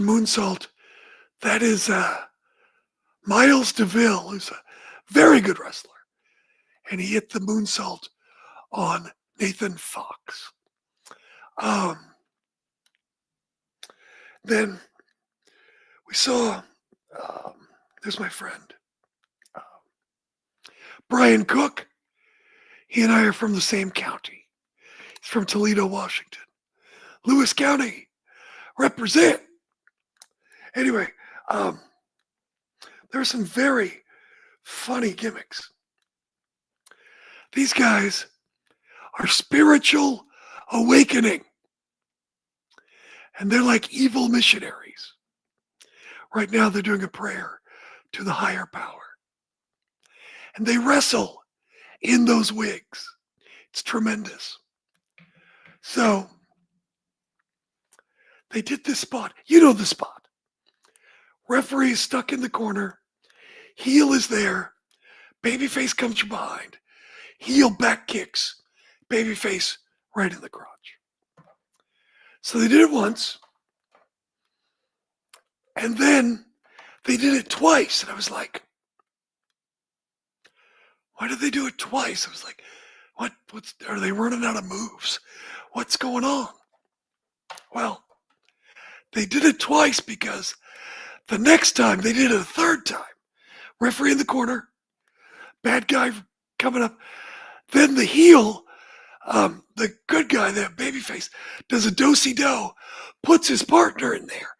moonsault. That is Miles DeVille, who's a very good wrestler, and he hit the moonsault on Nathan Fox. Then we saw, there's my friend, Brian Cook. He and I are from the same county. He's from Toledo, Washington. Lewis County, represent. Anyway, there are some very funny gimmicks. These guys are spiritual awakening. And they're like evil missionaries. Right now they're doing a prayer to the higher power. And they wrestle in those wigs. It's tremendous. So they did this spot. You know the spot. Referee is stuck in the corner. Heel is there. Babyface comes from behind. Heel back kicks. Babyface right in the crotch. So they did it once. And then they did it twice. And I was like, why did they do it twice? I was like, what's are they running out of moves? What's going on? Well, they did it twice because the next time they did it a third time. Referee in the corner, bad guy coming up. Then the heel, the good guy, the babyface, does a do-si-do, puts his partner in there,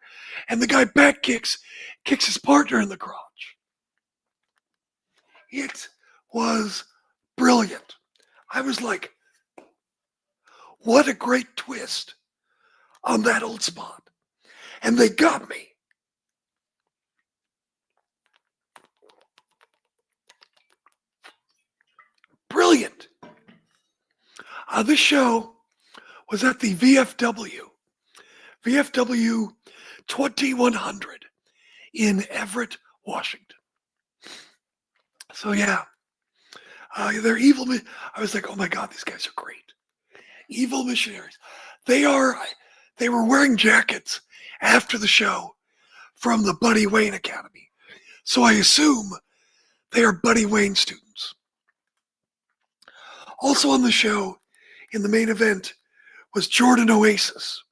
and the guy back kicks his partner in the crotch. It was brilliant. I was like, what a great twist on that old spot. And they got me. Brilliant. This show was at the VFW 2100 in Everett, Washington. So yeah, they're evil. I was like, oh my God, these guys are great. Evil missionaries. They were wearing jackets after the show from the Buddy Wayne Academy. So I assume they are Buddy Wayne students. Also on the show, in the main event, was Jordan Oasis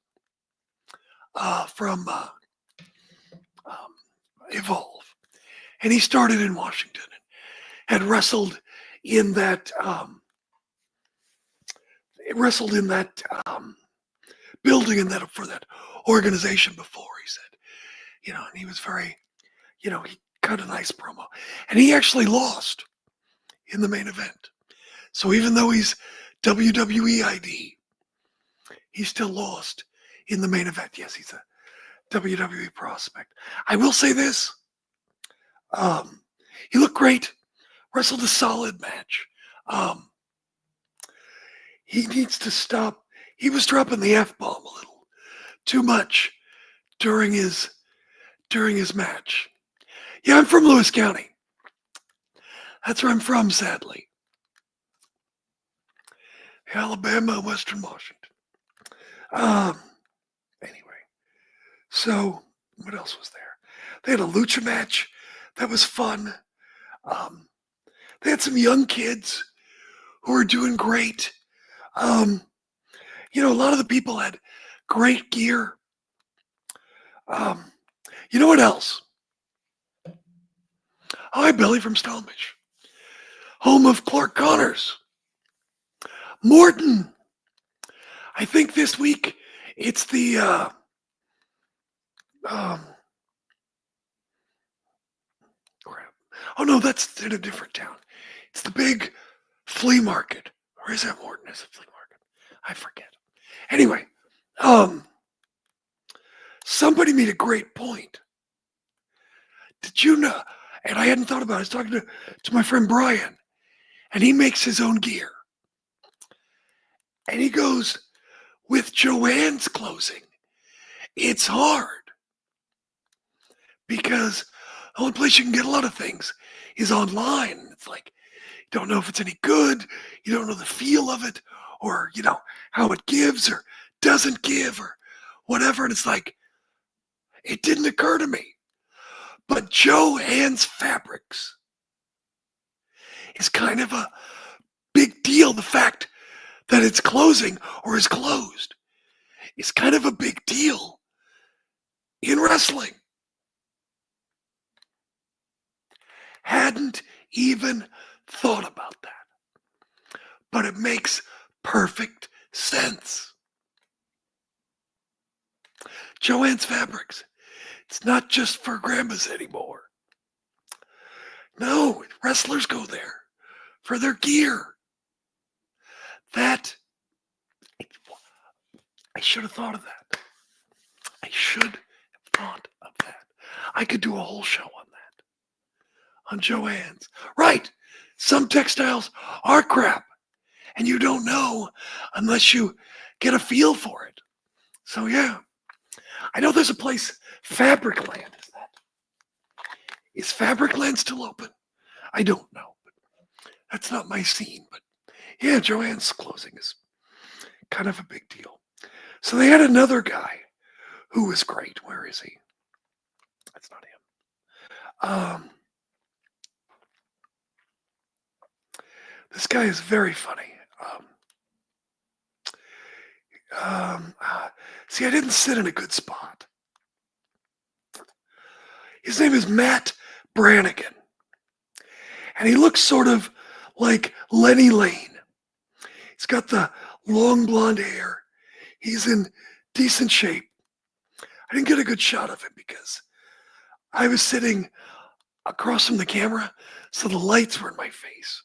from Evolve. And he started in Washington and had wrestled in that building in that for that organization before, he said. And he was very, he cut a nice promo. And he actually lost in the main event. So even though he's WWE ID, he still lost in the main event. Yes, he's a WWE prospect. I will say this. He looked great. Wrestled a solid match. He needs to stop. He was dropping the F-bomb a little too much during his match. Yeah, I'm from Lewis County. That's where I'm from, sadly. Alabama, Western Washington. Anyway, so what else was there? They had a lucha match that was fun. They had some young kids who were doing great. A lot of the people had great gear. You know what else? Hi, Billy from Stonebridge, home of Clark Connors. Morton. I think this week it's the crap. Oh no, that's in a different town. It's the big flea market. Or is that Morton? Is it flea market? I forget. Anyway, somebody made a great point. Did you know? And I hadn't thought about it. I was talking to my friend Brian, and he makes his own gear. And he goes, with Joanne's closing, it's hard. Because the only place you can get a lot of things is online. It's like, you don't know if it's any good. You don't know the feel of it, or, how it gives or doesn't give or whatever. And it's like, it didn't occur to me. But Joanne's Fabrics is kind of a big deal. The fact that it's closing or is closed is kind of a big deal in wrestling. Hadn't even thought about that. But it makes perfect sense. Joann's Fabrics. It's not just for grandmas anymore. No, wrestlers go there for their gear. That, I should have thought of that. I should have thought of that. I could do a whole show on that. On Joann's. Right. Some textiles are crap. And you don't know unless you get a feel for it. So yeah. I know there's a place, Fabricland. Is Fabricland still open? I don't know. But that's not my scene. But yeah, Joann's closing is kind of a big deal. So they had another guy who was great. Where is he? That's not him. This guy is very funny. See, I didn't sit in a good spot. His name is Matt Brannigan. And he looks sort of like Lenny Lane. He's got the long blonde hair. He's in decent shape. I didn't get a good shot of him because I was sitting across from the camera, so the lights were in my face.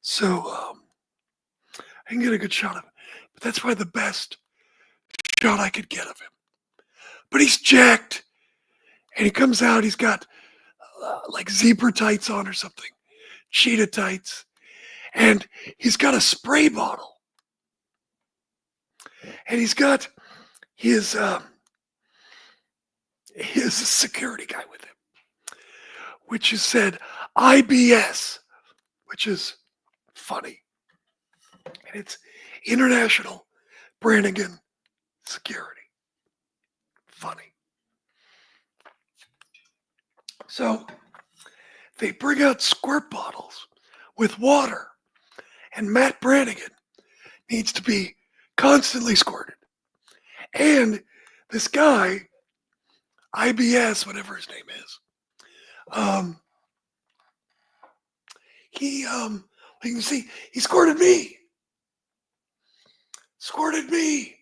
So I didn't get a good shot of him. But that's probably the best shot I could get of him. But he's jacked. And he comes out, he's got like zebra tights on or something. Cheetah tights. And he's got a spray bottle. And he's got his security guy with him, which is said IBS, which is funny. And it's International Brannigan Security. Funny. So they bring out squirt bottles with water, and Matt Brannigan needs to be constantly squirted. And this guy, IBS, whatever his name is, you can see, he squirted me. Squirted me.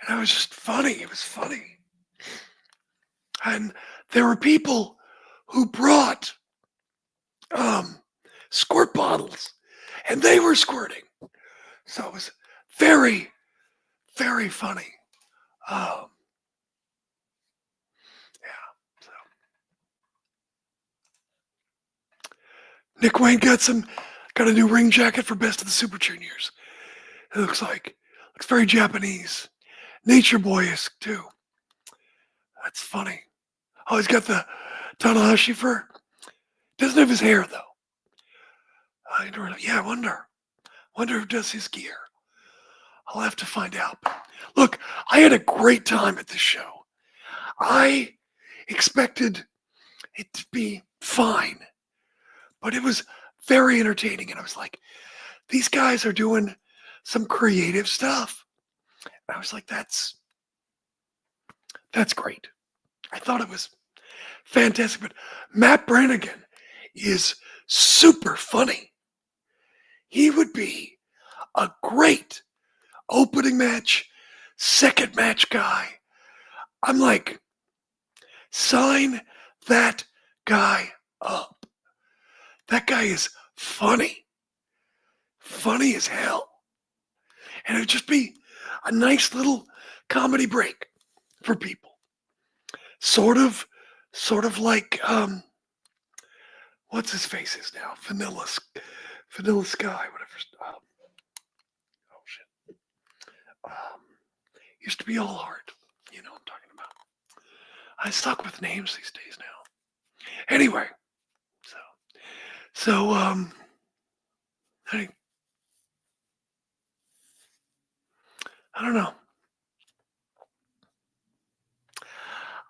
And it was just funny. It was funny. And there were people who brought squirt bottles, and they were squirting. So it was very, very funny. Yeah. So Nick Wayne got a new ring jacket for Best of the Super Juniors. It looks very Japanese, Nature Boy-esque too. That's funny. Oh, he's got the Tanahashi fur. Doesn't have his hair though. I wonder who does his gear. I'll have to find out. Look, I had a great time at this show. I expected it to be fine, but it was very entertaining. And I was like, these guys are doing some creative stuff. And I was like, that's great. I thought it was fantastic. But Matt Brannigan is super funny. He would be a great opening match, second match guy. I'm like, sign that guy up. That guy is funny. Funny as hell. And it would just be a nice little comedy break for people. Sort of like, what's his face is now? Vanilla Sky, whatever. Oh shit. Used to be all art. You know what I'm talking about. I suck with names these days now. Anyway, hey, I don't know.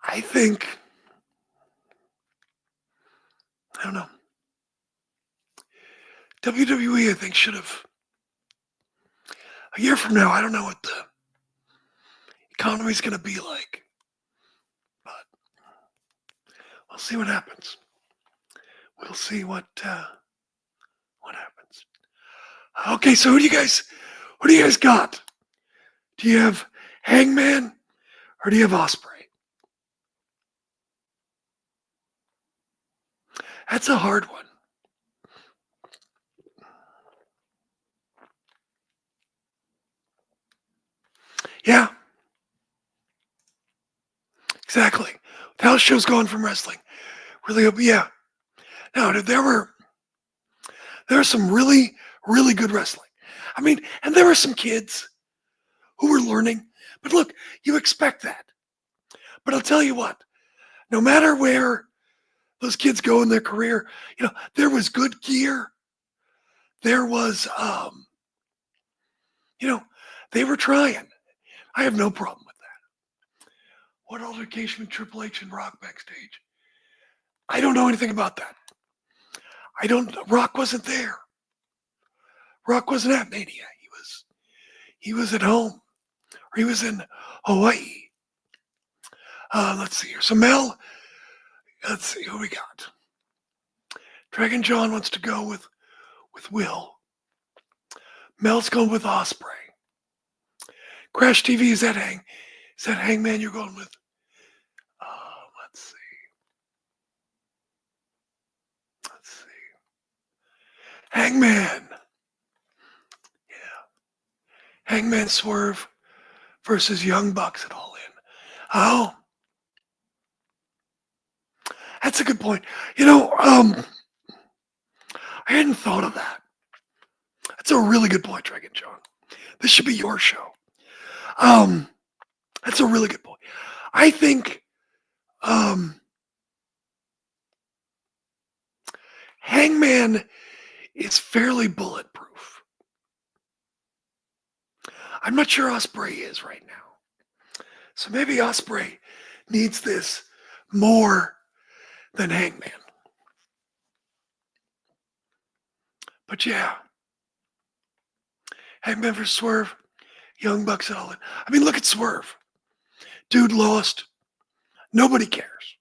I don't know. WWE, I think, should have, a year from now, I don't know what the economy's going to be like. But We'll see what happens. We'll see what happens. Okay, so who do you guys got? Do you have Hangman or do you have Osprey? That's a hard one. Yeah. Exactly. The house show's gone from wrestling. Really, yeah. No, there were some really, really good wrestling. I mean, and there were some kids who were learning. But look, you expect that. But I'll tell you what, no matter where those kids go in their career, there was good gear. There was, they were trying. I have no problem with that. What altercation with Triple H and Rock backstage? I don't know anything about that. Rock wasn't there. Rock wasn't at Mania. He was at home, or he was in Hawaii. Let's see here. So Mel, let's see who we got. Dragon John wants to go with Will. Mel's going with Osprey. Crash TV, is that Hangman you're going with? Let's see. Hangman. Yeah. Hangman Swerve versus Young Bucks at All In. Oh. That's a good point. I hadn't thought of that. That's a really good point, Dragon John. This should be your show. That's a really good point. I think Hangman is fairly bulletproof. I'm not sure Osprey is right now. So maybe Osprey needs this more than Hangman. But yeah. Hangman versus Swerve, Young Bucks at All In. I mean, look at Swerve. Dude lost. Nobody cares.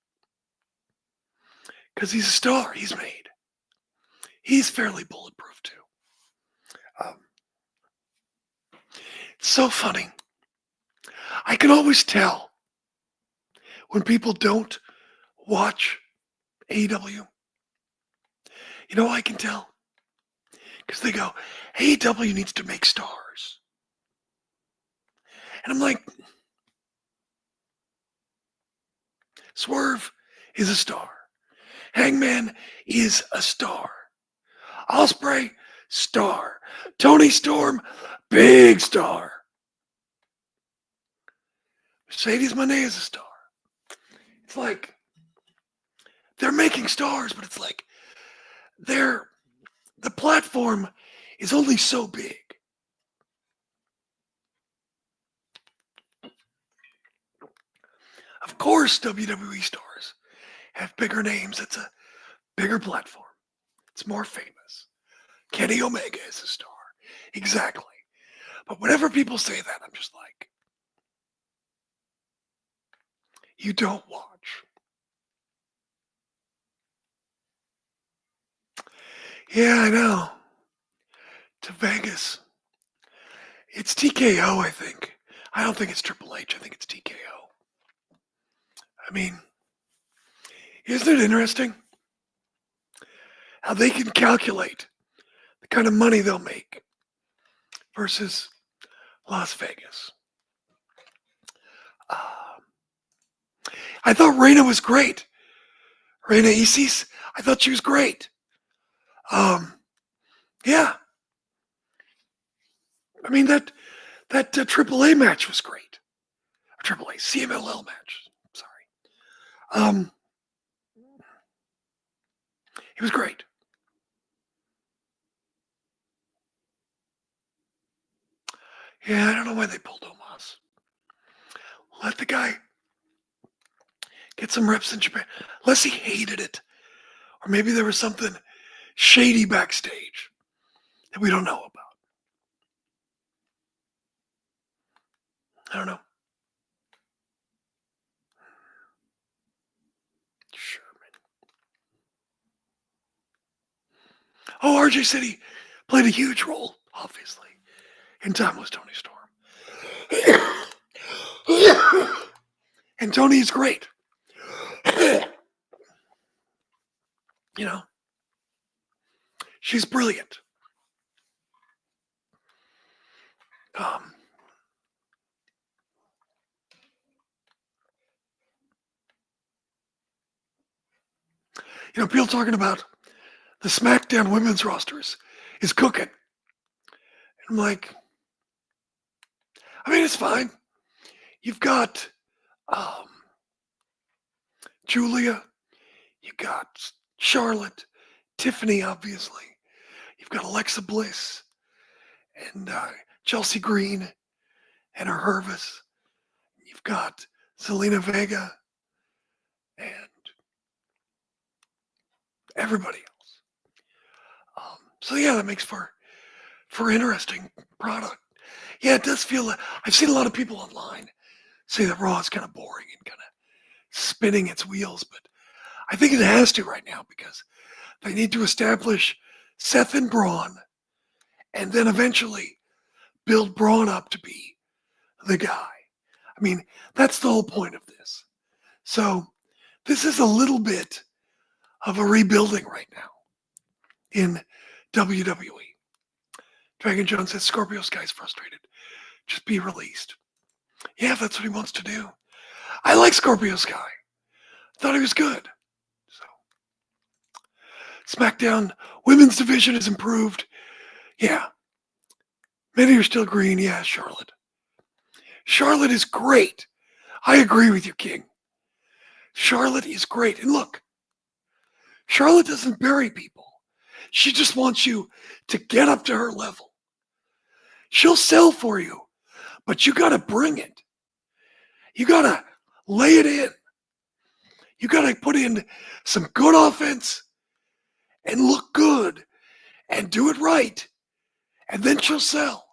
Because he's a star. He's made. He's fairly bulletproof too. It's so funny. I can always tell when people don't watch AEW. You know, I can tell. Because they go, AEW needs to make stars. And I'm like, Swerve is a star. Hangman is a star. Osprey, star. Tony Storm, big star. Mercedes Moné is a star. It's like, they're making stars, but it's like, the platform is only so big. Of course, WWE stars have bigger names. It's a bigger platform. It's more famous. Kenny Omega is a star. Exactly. But whenever people say that, I'm just like, you don't watch. Yeah, I know. To Vegas. It's TKO, I think. I don't think it's Triple H. I think it's TKO. I mean, isn't it interesting how they can calculate the kind of money they'll make versus Las Vegas? I thought Reina was great. Reina Isis, I thought she was great. Yeah. I mean, that AAA match was great. Or AAA, CMLL match. Sorry. It was great. Yeah, I don't know why they pulled Omos. Let the guy get some reps in Japan. Unless he hated it. Or maybe there was something shady backstage that we don't know about. I don't know. Sherman. Oh, RJ City played a huge role, obviously, in Timeless Tony Storm. And Tony is great. You know, she's brilliant. You know, people talking about the SmackDown women's rosters is cooking. I'm like, I mean, it's fine. You've got Julia, you've got Charlotte, Tiffany, obviously. You've got Alexa Bliss and Chelsea Green and her Hervis. You've got Zelina Vega and everybody else. So yeah, that makes for interesting product. Yeah, it does feel. I've seen a lot of people online say that Raw is kind of boring and kind of spinning its wheels, but I think it has to right now because they need to establish Seth and Braun, and then eventually build Braun up to be the guy. I mean, that's the whole point of this. So this is a little bit of a rebuilding right now in WWE. Dragon John says Scorpio Sky's frustrated. Just be released. Yeah, if that's what he wants to do. I like Scorpio Sky. Thought he was good. So SmackDown women's division is improved. Yeah. Many are still green. Yeah, Charlotte. Charlotte is great. I agree with you, King. Charlotte is great. And look, Charlotte doesn't bury people. She just wants you to get up to her level. She'll sell for you, but you got to bring it. You got to lay it in. You got to put in some good offense and look good and do it right. And then she'll sell.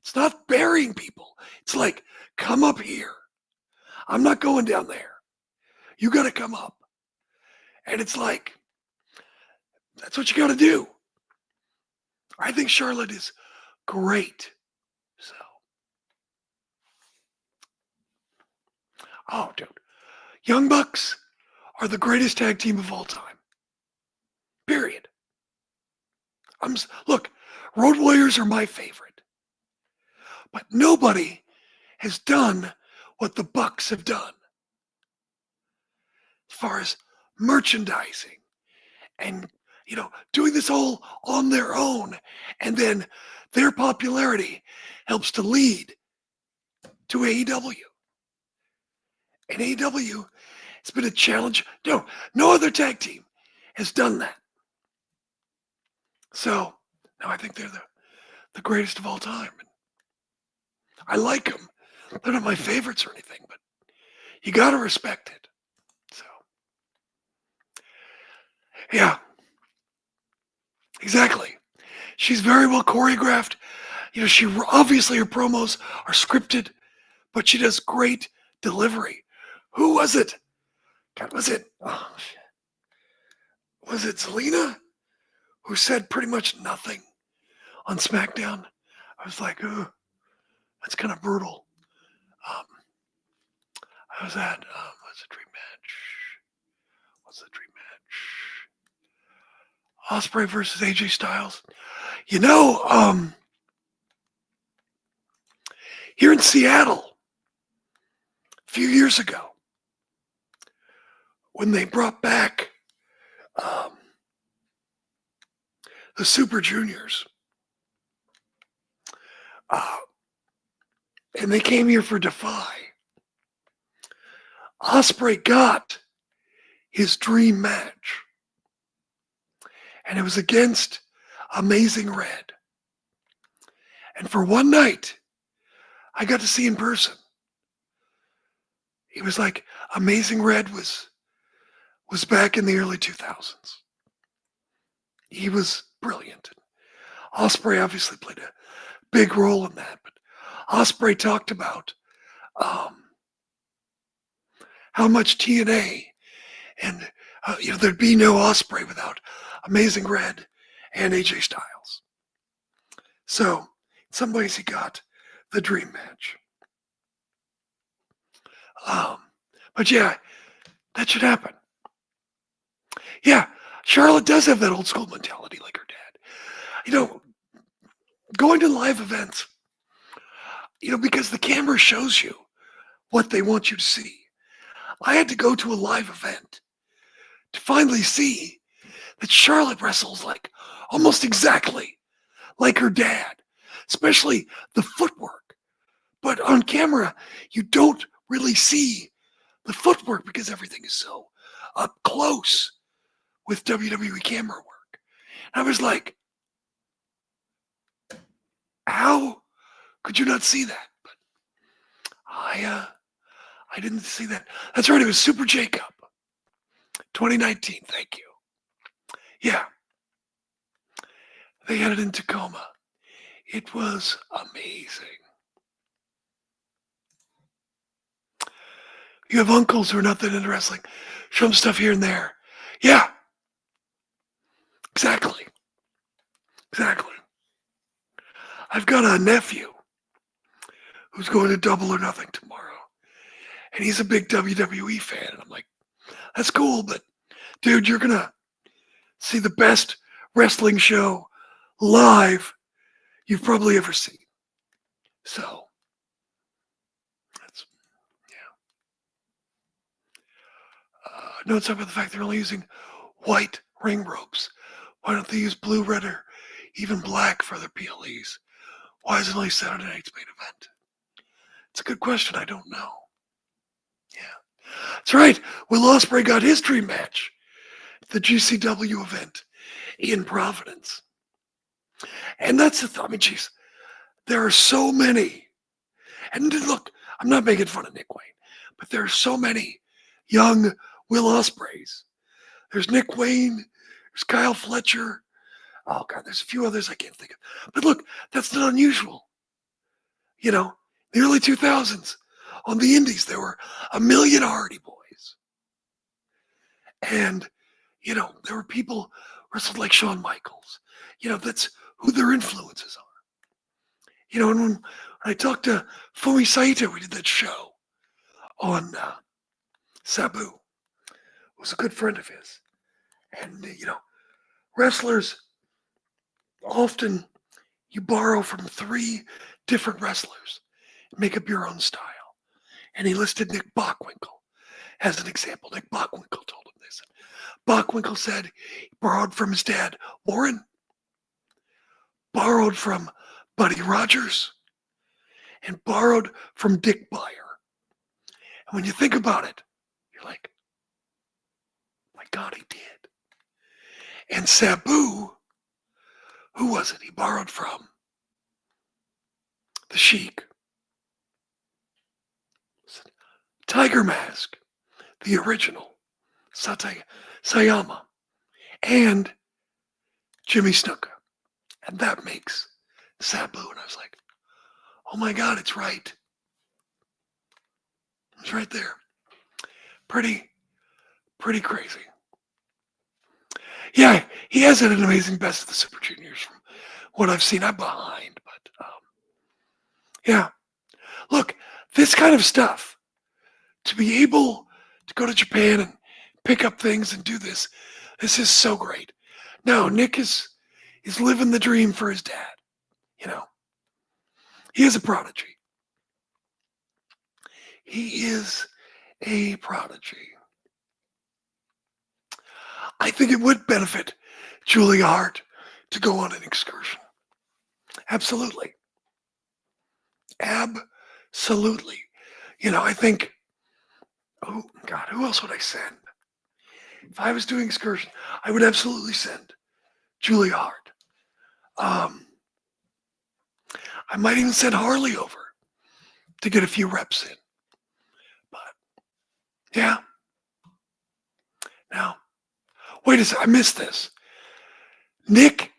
It's not burying people. It's like, come up here. I'm not going down there. You got to come up. And it's like, that's what you got to do. I think Charlotte is great. So, oh, dude. Young Bucks are the greatest tag team of all time. Period. Look, Road Warriors are my favorite. But nobody has done what the Bucks have done. As far as merchandising and, you know, doing this all on their own. And then their popularity helps to lead to AEW. And AEW has been a challenge. No other tag team has done that. So, now I think they're the greatest of all time. I like them. They're not my favorites or anything, but you got to respect it. So, yeah, exactly. She's very well choreographed. You know, she obviously her promos are scripted, but she does great delivery. Who was it? God, was it? Oh, shit. Was it Zelina who said pretty much nothing on SmackDown? I was like, ooh, that's kind of brutal. How was that? What's the dream match? Ospreay versus AJ Styles. You know, here in Seattle, a few years ago, when they brought back the Super Juniors, and they came here for Defy, Ospreay got his dream match, and it was against Amazing Red. And for one night, I got to see in person. It was like Amazing Red was back in the early 2000s. He was brilliant. Ospreay obviously played a big role in that, but Ospreay talked about how much TNA and you know, there'd be no Ospreay without Amazing Red and AJ Styles. So, in some ways, he got the dream match. But yeah, that should happen. Yeah, Charlotte does have that old school mentality like her dad. You know, going to live events, you know, because the camera shows you what they want you to see. I had to go to a live event to finally see that Charlotte wrestles like almost exactly like her dad, especially the footwork. But on camera, you don't really see the footwork because everything is so up close with WWE camera work. And I was like, how could you not see that? But I didn't see that. That's right, it was Super Jacob. 2019, thank you. Yeah. They had it in Tacoma. It was amazing. You have uncles who are not that into wrestling. Show them stuff here and there. Yeah. Exactly. Exactly. I've got a nephew who's going to Double or Nothing tomorrow. And he's a big WWE fan. And I'm like, that's cool, but dude, you're going to see the best wrestling show live you've probably ever seen. So, that's, yeah. Notes about the fact they're only using white ring ropes. Why don't they use blue, red, or even black for their PLEs? Why is it only Saturday night's main event? It's a good question. I don't know. Yeah. That's right. Will Ospreay got his dream match at the GCW event in Providence. And that's the I mean, geez, there are so many. And look, I'm not making fun of Nick Wayne, but there are so many young Will Ospreays. There's Nick Wayne. There's Kyle Fletcher. Oh, God, there's a few others I can't think of. But look, that's not unusual. You know, the early 2000s on the Indies, there were a million Hardy Boys. And, you know, there were people wrestled like Shawn Michaels. You know, that's who their influences are. You know, and when I talked to Fumi Saito, we did that show on Sabu, who was a good friend of his. And, you know, wrestlers, often you borrow from 3 different wrestlers, make up your own style. And he listed Nick Bockwinkel as an example. Nick Bockwinkel told him this. Bockwinkel said he borrowed from his dad, Warren, borrowed from Buddy Rogers, and borrowed from Dick Beyer. And when you think about it, you're like, my God, he did. And Sabu, who was it? He borrowed from the Sheik, Tiger Mask, the original, Sayama, and Jimmy Snuka. And that makes Sabu. And I was like, oh my God, it's right. It's right there. Pretty crazy. Yeah, he has had an amazing Best of the Super Juniors from what I've seen. I'm behind, but yeah. Look, this kind of stuff, to be able to go to Japan and pick up things and do this is so great. Now, Nick is living the dream for his dad. You know, he is a prodigy. He is a prodigy. I think it would benefit Julia Hart to go on an excursion. Absolutely. Absolutely. You know, I think, oh God, who else would I send? If I was doing excursion, I would absolutely send Julia Hart. I might even send Harley over to get a few reps in. But yeah. Now, wait a second, I missed this. Nick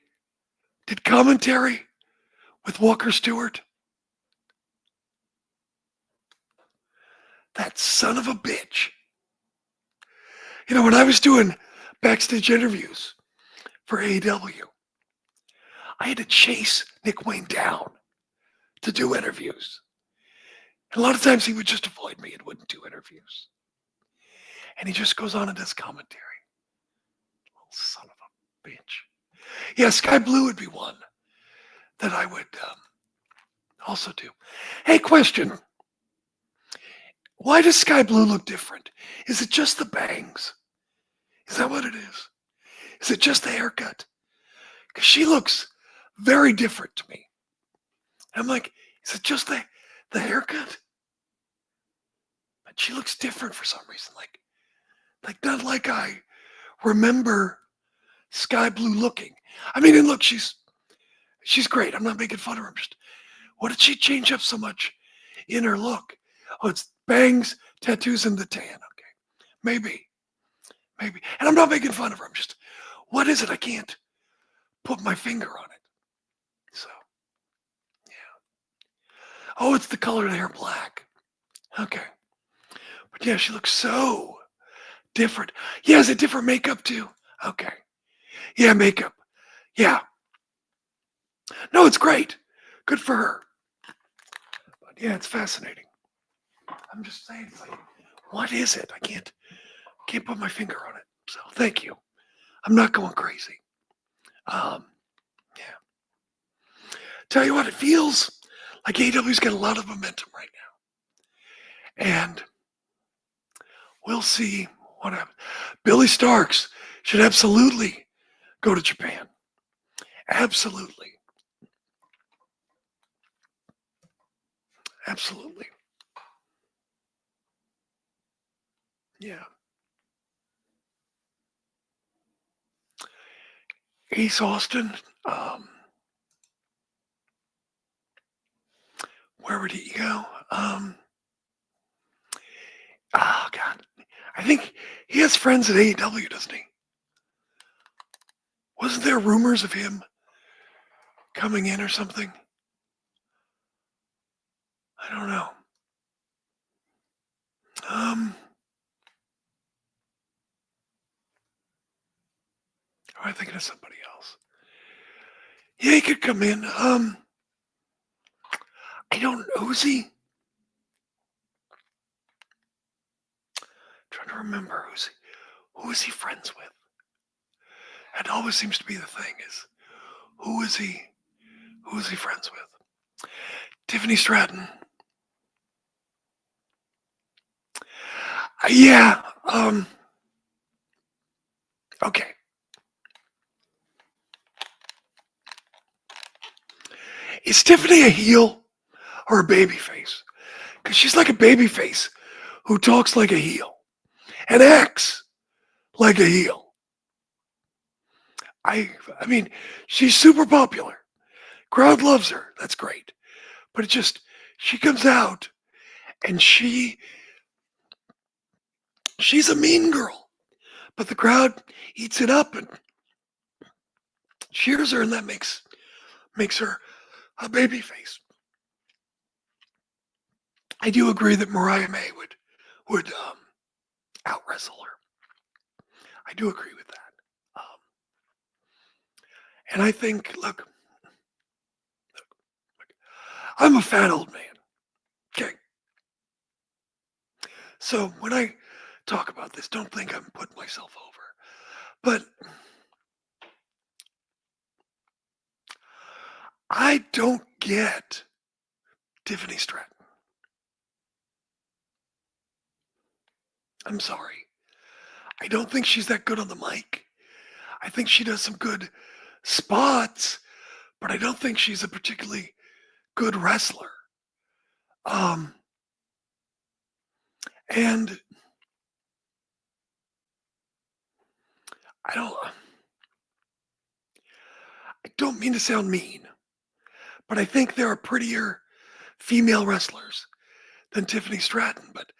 did commentary with Walker Stewart. That son of a bitch. You know, when I was doing backstage interviews for AEW, I had to chase Nick Wayne down to do interviews. And a lot of times he would just avoid me and wouldn't do interviews. And he just goes on and does commentary. Little son of a bitch. Yeah, Sky Blue would be one that I would also do. Hey, question. Why does Sky Blue look different? Is it just the bangs? Is that what it is? Is it just the haircut? Because she looks very different to me. I'm like, is it just the haircut? But she looks different for some reason. Like not like I remember Sky Blue looking. I mean, and look, she's great. I'm not making fun of her. What did she change up so much in her look? Oh, it's bangs, tattoos, and the tan. Okay, maybe. And I'm not making fun of her. What is it? I can't put my finger on it. So, yeah. Oh, it's the color of the hair black. Okay. But yeah, she looks so different. Yeah, is it different makeup too? Okay. Yeah, makeup. Yeah. No, it's great. Good for her. But yeah, it's fascinating. I'm just saying, like, what is it? I can't put my finger on it. So thank you. I'm not going crazy. Yeah. Tell you what, it feels like AEW's got a lot of momentum right now. And we'll see what happens. Billy Starks should absolutely go to Japan. Absolutely. Absolutely. Yeah. Ace Austin, where would he go? Oh, God. I think he has friends at AEW, doesn't he? Wasn't there rumors of him coming in or something? I don't know. Or am I thinking of somebody else? Yeah, he could come in. I don't know. Who's he? Trying to remember who is he friends with? That always seems to be the thing is who is he friends with? Tiffany Stratton. Yeah. Okay. Is Tiffany a heel or a baby face? Because she's like a baby face who talks like a heel and acts like a heel. I mean, she's super popular. Crowd loves her. That's great. But she comes out and she's a mean girl. But the crowd eats it up and cheers her, and that makes her a baby face. I do agree that Mariah May would out wrestle her. I do agree with that. And I think, look, I'm a fat old man. Okay. So when I talk about this, don't think I'm putting myself over. But I don't get Tiffany Stratton. I'm sorry. I don't think she's that good on the mic. I think she does some good spots, but I don't think she's a particularly good wrestler. And I don't mean to sound mean, but I think there are prettier female wrestlers than Tiffany Stratton, but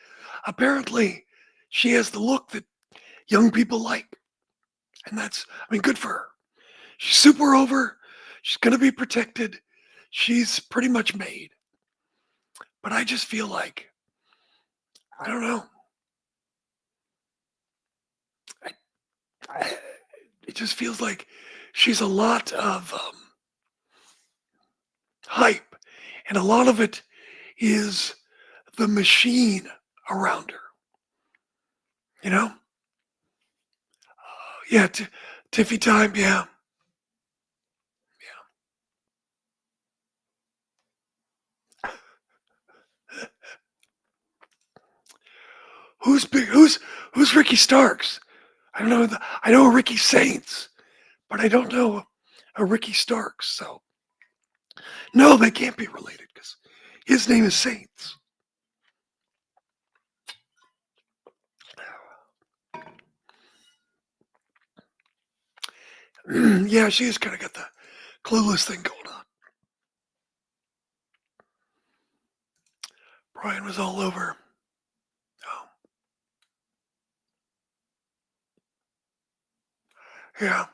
apparently she has the look that young people like. And good for her. She's super over. She's going to be protected. She's pretty much made. But I just feel like, I don't know. It just feels like she's a lot of hype. And a lot of it is the machine around her. You know? Yeah, Tiffy time, yeah. Who's big? Who's Ricky Starks? I don't know. I know a Ricky Saints, but I don't know a Ricky Starks. So no, they can't be related because his name is Saints. Yeah, she's kind of got the clueless thing going on. Brian was all over. Yeah.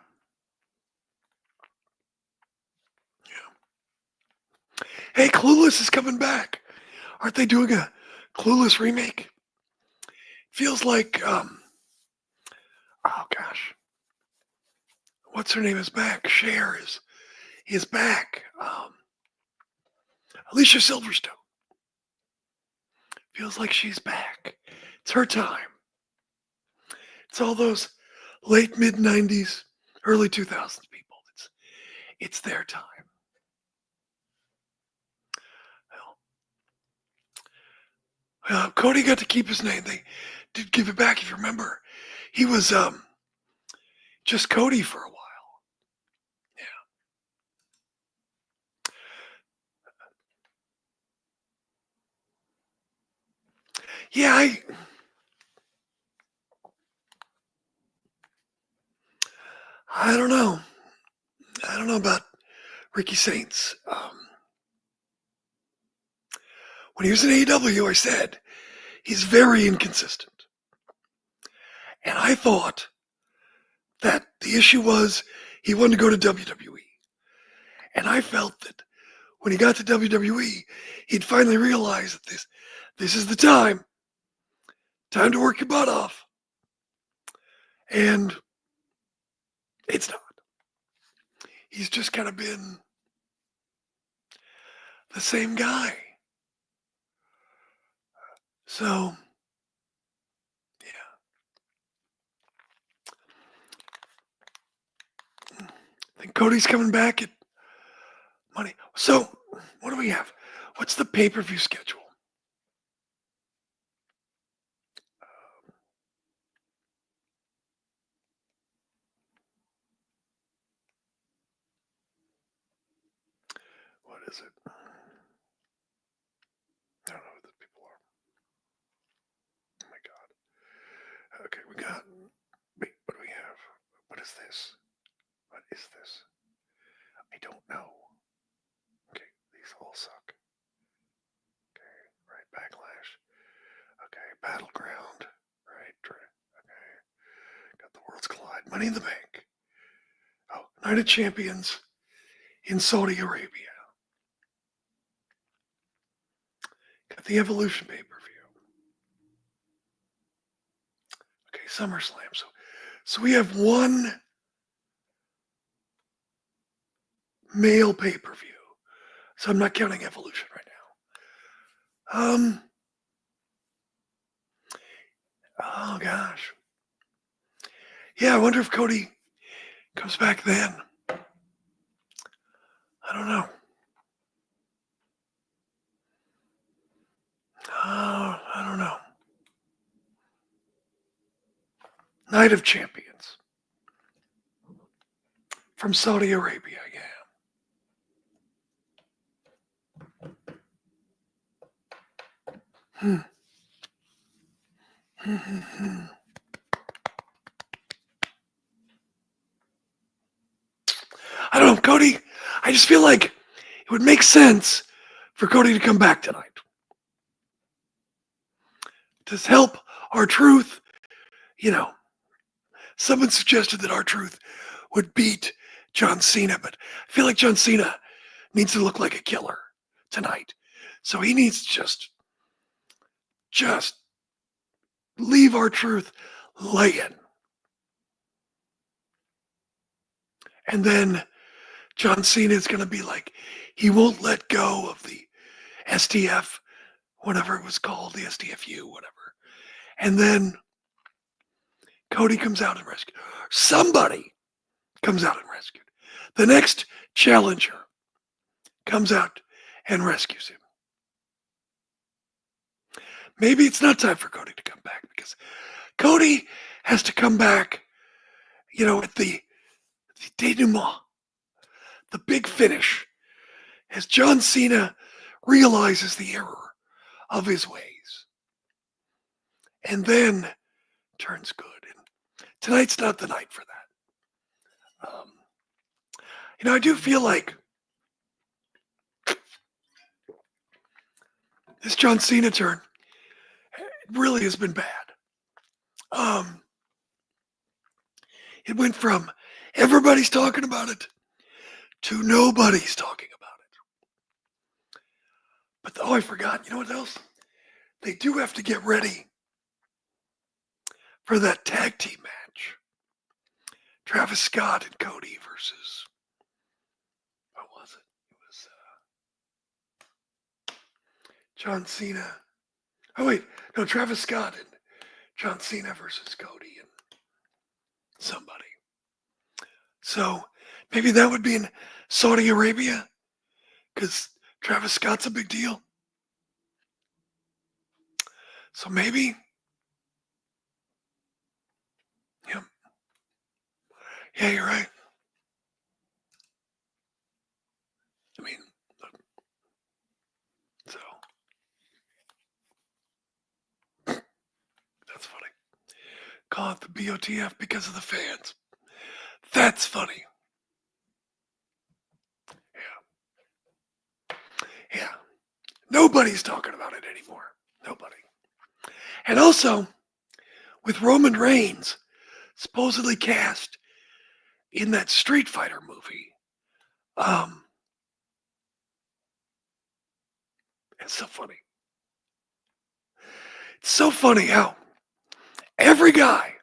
Hey, Clueless is coming back. Aren't they doing a Clueless remake? Feels like, oh gosh, what's her name is back? Cher is back. Alicia Silverstone. Feels like she's back. It's her time. It's all those late mid 90s, early 2000s people. It's their time. Cody got to keep his name. They did give it back, if you remember. He was just Cody for a while. Yeah, I don't know. I don't know about Ricky Saints. When he was in AEW, I said he's very inconsistent. And I thought that the issue was he wanted to go to WWE. And I felt that when he got to WWE, he'd finally realize that this is the time to work your butt off. And it's not. He's just kind of been the same guy. So, yeah. I think Cody's coming back at Money. So, what do we have? What's the pay-per-view schedule? What is it? I don't know who the people are. Oh my God. Okay, we got. Wait, what do we have? What is this? What is this? I don't know. Okay, these all suck. Okay, right, Backlash. Okay, Battleground. Right, okay. Got the Worlds Collide. Money in the Bank. Oh, Night of Champions in Saudi Arabia. Got the Evolution pay-per-view. Okay, SummerSlam. So we have one male pay-per-view. So I'm not counting Evolution right now. Oh gosh. Yeah, I wonder if Cody comes back then. I don't know. Oh, I don't know. Night of Champions. From Saudi Arabia, yeah. I don't know, Cody. I just feel like it would make sense for Cody to come back tonight. To help R-Truth, you know, someone suggested that R-Truth would beat John Cena, but I feel like John Cena needs to look like a killer tonight. So he needs to just leave R-Truth laying. And then John Cena is going to be like he won't let go of the STF, whatever it was called, the STFU, whatever. And then Cody comes out and rescues. Somebody comes out and rescued. The next challenger comes out and rescues him. Maybe it's not time for Cody to come back, because Cody has to come back, at the denouement, the big finish, as John Cena realizes the error of his ways and then turns good. And tonight's not the night for that. I do feel like this John Cena turn really has been bad. It went from everybody's talking about it to nobody's talking about it. But I forgot. You know what else? They do have to get ready for that tag team match. Travis Scott and Cody versus, what was it? It was John Cena. Oh wait, no, Travis Scott and John Cena versus Cody and somebody. So maybe that would be in Saudi Arabia, because Travis Scott's a big deal. So maybe, yeah, you're right. I mean, look. So that's funny. Call it the BOTF because of the fans. That's funny. Yeah. Nobody's talking about it anymore. Nobody. And also, with Roman Reigns supposedly cast in that Street Fighter movie, it's so funny. It's so funny how every guy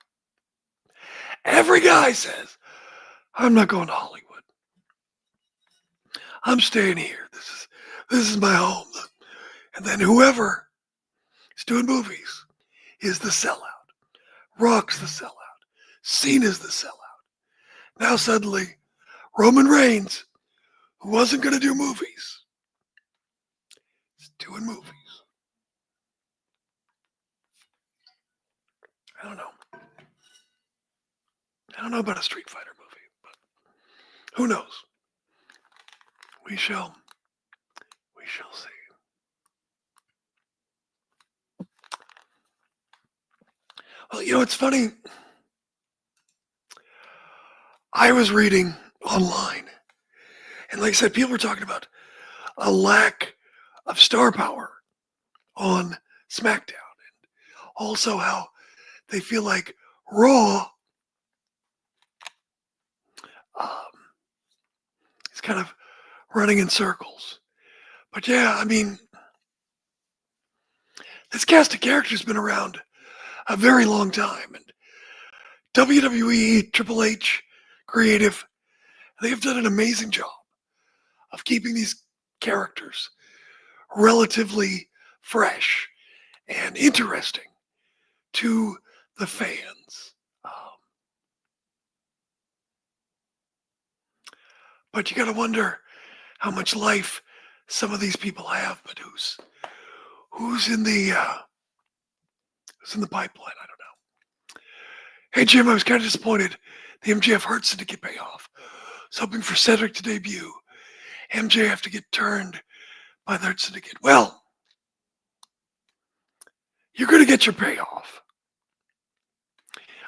says, I'm not going to Hollywood. I'm staying here. This is my home. And then whoever is doing movies is the sellout. Rock's the sellout. Cena's the sellout. Now suddenly, Roman Reigns, who wasn't going to do movies, is doing movies. I don't know about a Street Fighter movie, but who knows? We shall see. Well, it's funny. I was reading online, and like I said, people were talking about a lack of star power on SmackDown, and also how they feel like Raw is kind of running in circles. But yeah, I mean, this cast of characters has been around a very long time, and WWE, Triple H, Creative, they have done an amazing job of keeping these characters relatively fresh and interesting to the fans. But you got to wonder how much life some of these people have, but who's in the pipeline? I don't know. Hey Jim, I was kind of disappointed the MJF Hurt Syndicate payoff. I was hoping for Cedric to debut. MJF to get turned by the Hurt Syndicate. Well, you're going to get your payoff.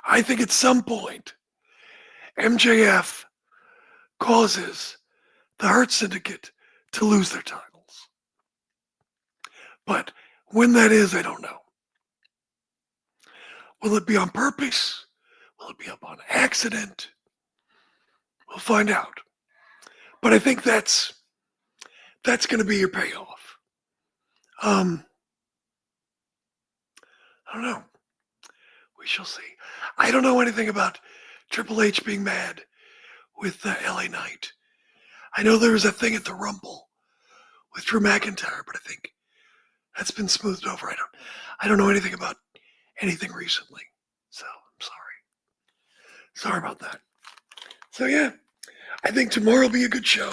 I think at some point, MJF causes the Hurt Syndicate to lose their titles. But when that is, I don't know. Will it be on purpose? Will it be up on accident? We'll find out. But I think that's going to be your payoff. I don't know. We shall see. I don't know anything about Triple H being mad with LA Knight. I know there was a thing at the Rumble with Drew McIntyre, but I think that's been smoothed over. I don't know anything about anything recently, so I'm sorry. Sorry about that. So yeah, I think tomorrow will be a good show.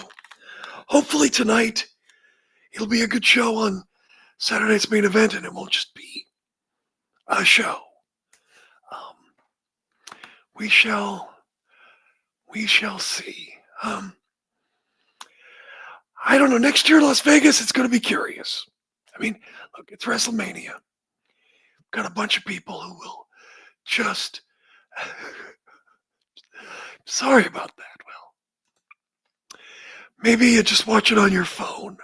Hopefully tonight it'll be a good show on Saturday's main event, and it won't just be a show. We shall see. I don't know. Next year in Las Vegas, it's going to be curious. I mean, look, it's WrestleMania. Got a bunch of people who will just. Sorry about that. Well, maybe you just watch it on your phone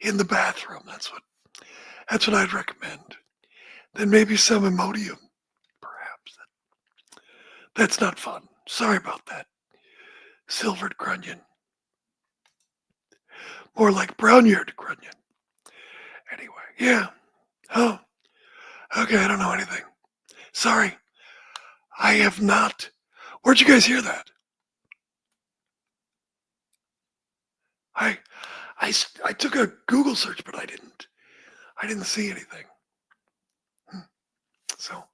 in the bathroom. That's what I'd recommend. Then maybe some Imodium, perhaps. That's not fun. Sorry about that. Silvered Grunion. More like brown-eared Grunion. Anyway, yeah. Oh, okay, I don't know anything. Sorry. I have not. Where'd you guys hear that? I took a Google search, but I didn't see anything. So,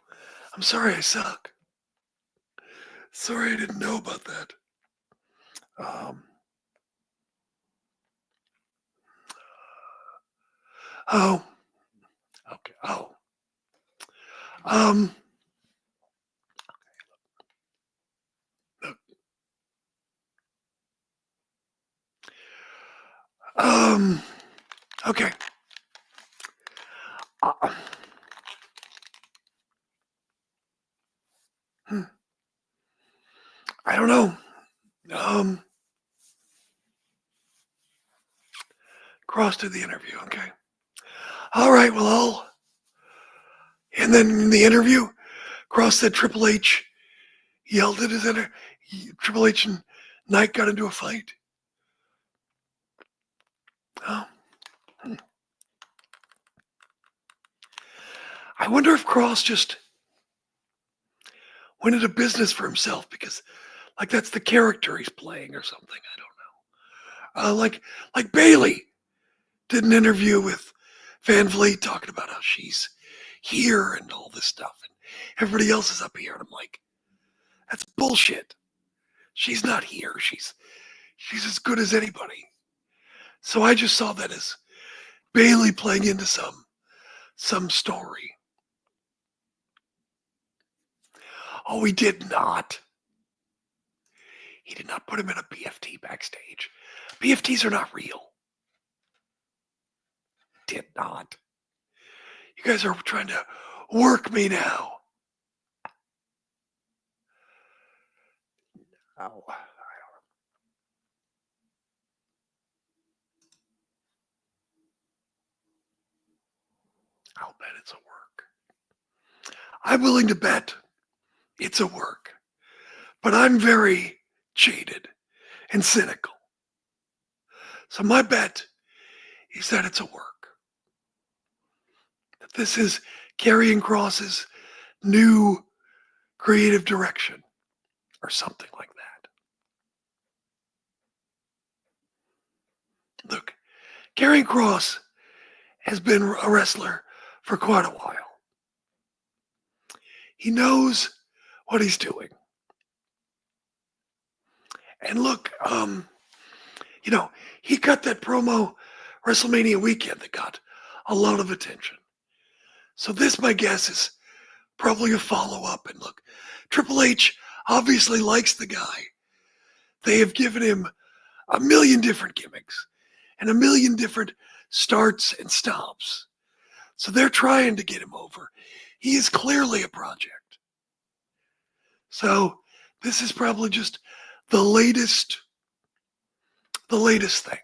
I'm sorry I suck. Sorry I didn't know about that. Oh. Okay. Oh. Okay. I don't know. Cross did the interview. Okay. All right. Well, and then in the interview, Cross said Triple H yelled at his Triple H and Knight got into a fight. Oh. I wonder if Cross just went into business for himself because, like, that's the character he's playing or something. I don't know. Like Bailey did an interview with Van Vliet talking about how she's here and all this stuff, and everybody else is up here. And I'm like, that's bullshit. She's not here. She's as good as anybody. So I just saw that as Bailey playing into some story. Oh, he did not. He did not put him in a BFT backstage. BFTs are not real. Did not. You guys are trying to work me now. Oh, I'll bet it's a work. I'm willing to bet it's a work. But I'm very jaded and cynical. So my bet is that it's a work. That this is Karrion Kross's new creative direction or something like that. Look, Karrion Kross has been a wrestler for quite a while. He knows what he's doing. And look, he cut that promo WrestleMania weekend that got a lot of attention. So this, my guess, is probably a follow-up. And look, Triple H obviously likes the guy. They have given him a million different gimmicks and a million different starts and stops. So they're trying to get him over. He is clearly a project. So this is probably just the latest thing.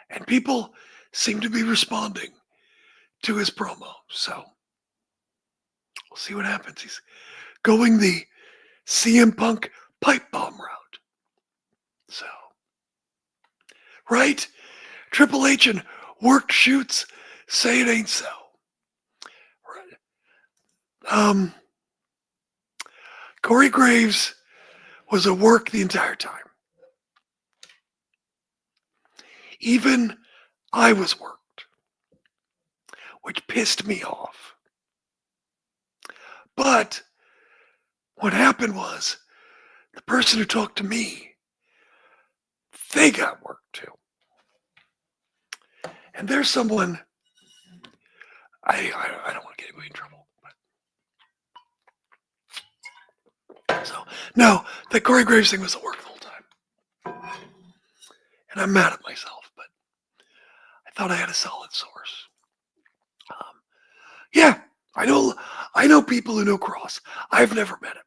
And people seem to be responding to his promo. So we'll see what happens. He's going the CM Punk pipe bomb route. So, right? Triple H and worked shoots say it ain't so. Right. Corey Graves was a work the entire time. even I was worked, which pissed me off. But what happened was the person who talked to me, they got worked too. And there's someone, I don't want to get anybody in trouble. But, so, no, the Corey Graves thing was at work the whole time. And I'm mad at myself, but I thought I had a solid source. Yeah, I know people who know Cross. I've never met him.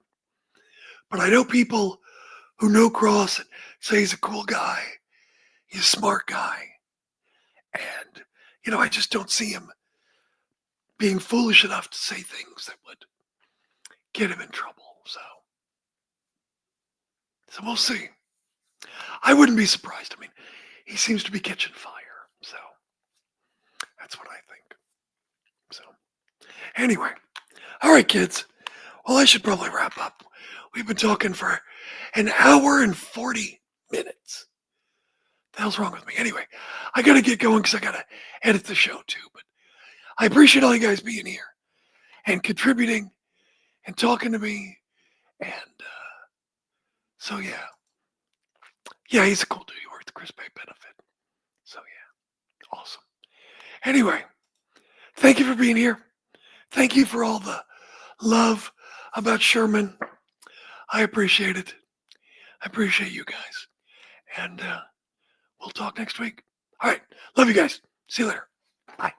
But I know people who know Cross and say he's a cool guy. He's a smart guy. And, you know, I just don't see him being foolish enough to say things that would get him in trouble. So we'll see. I wouldn't be surprised. I mean, he seems to be catching fire. So that's what I think. So anyway, all right, kids. Well, I should probably wrap up. We've been talking for an hour and 40 minutes. The hell's wrong with me? Anyway, I got to get going because I got to edit the show too. But I appreciate all you guys being here and contributing and talking to me. And so, yeah. Yeah, he's a cool dude. He worked the Chris Bay benefit. So, yeah. Awesome. Anyway, thank you for being here. Thank you for all the love about Sherman. I appreciate it. I appreciate you guys. And we'll talk next week. All right. Love you guys. See you later. Bye.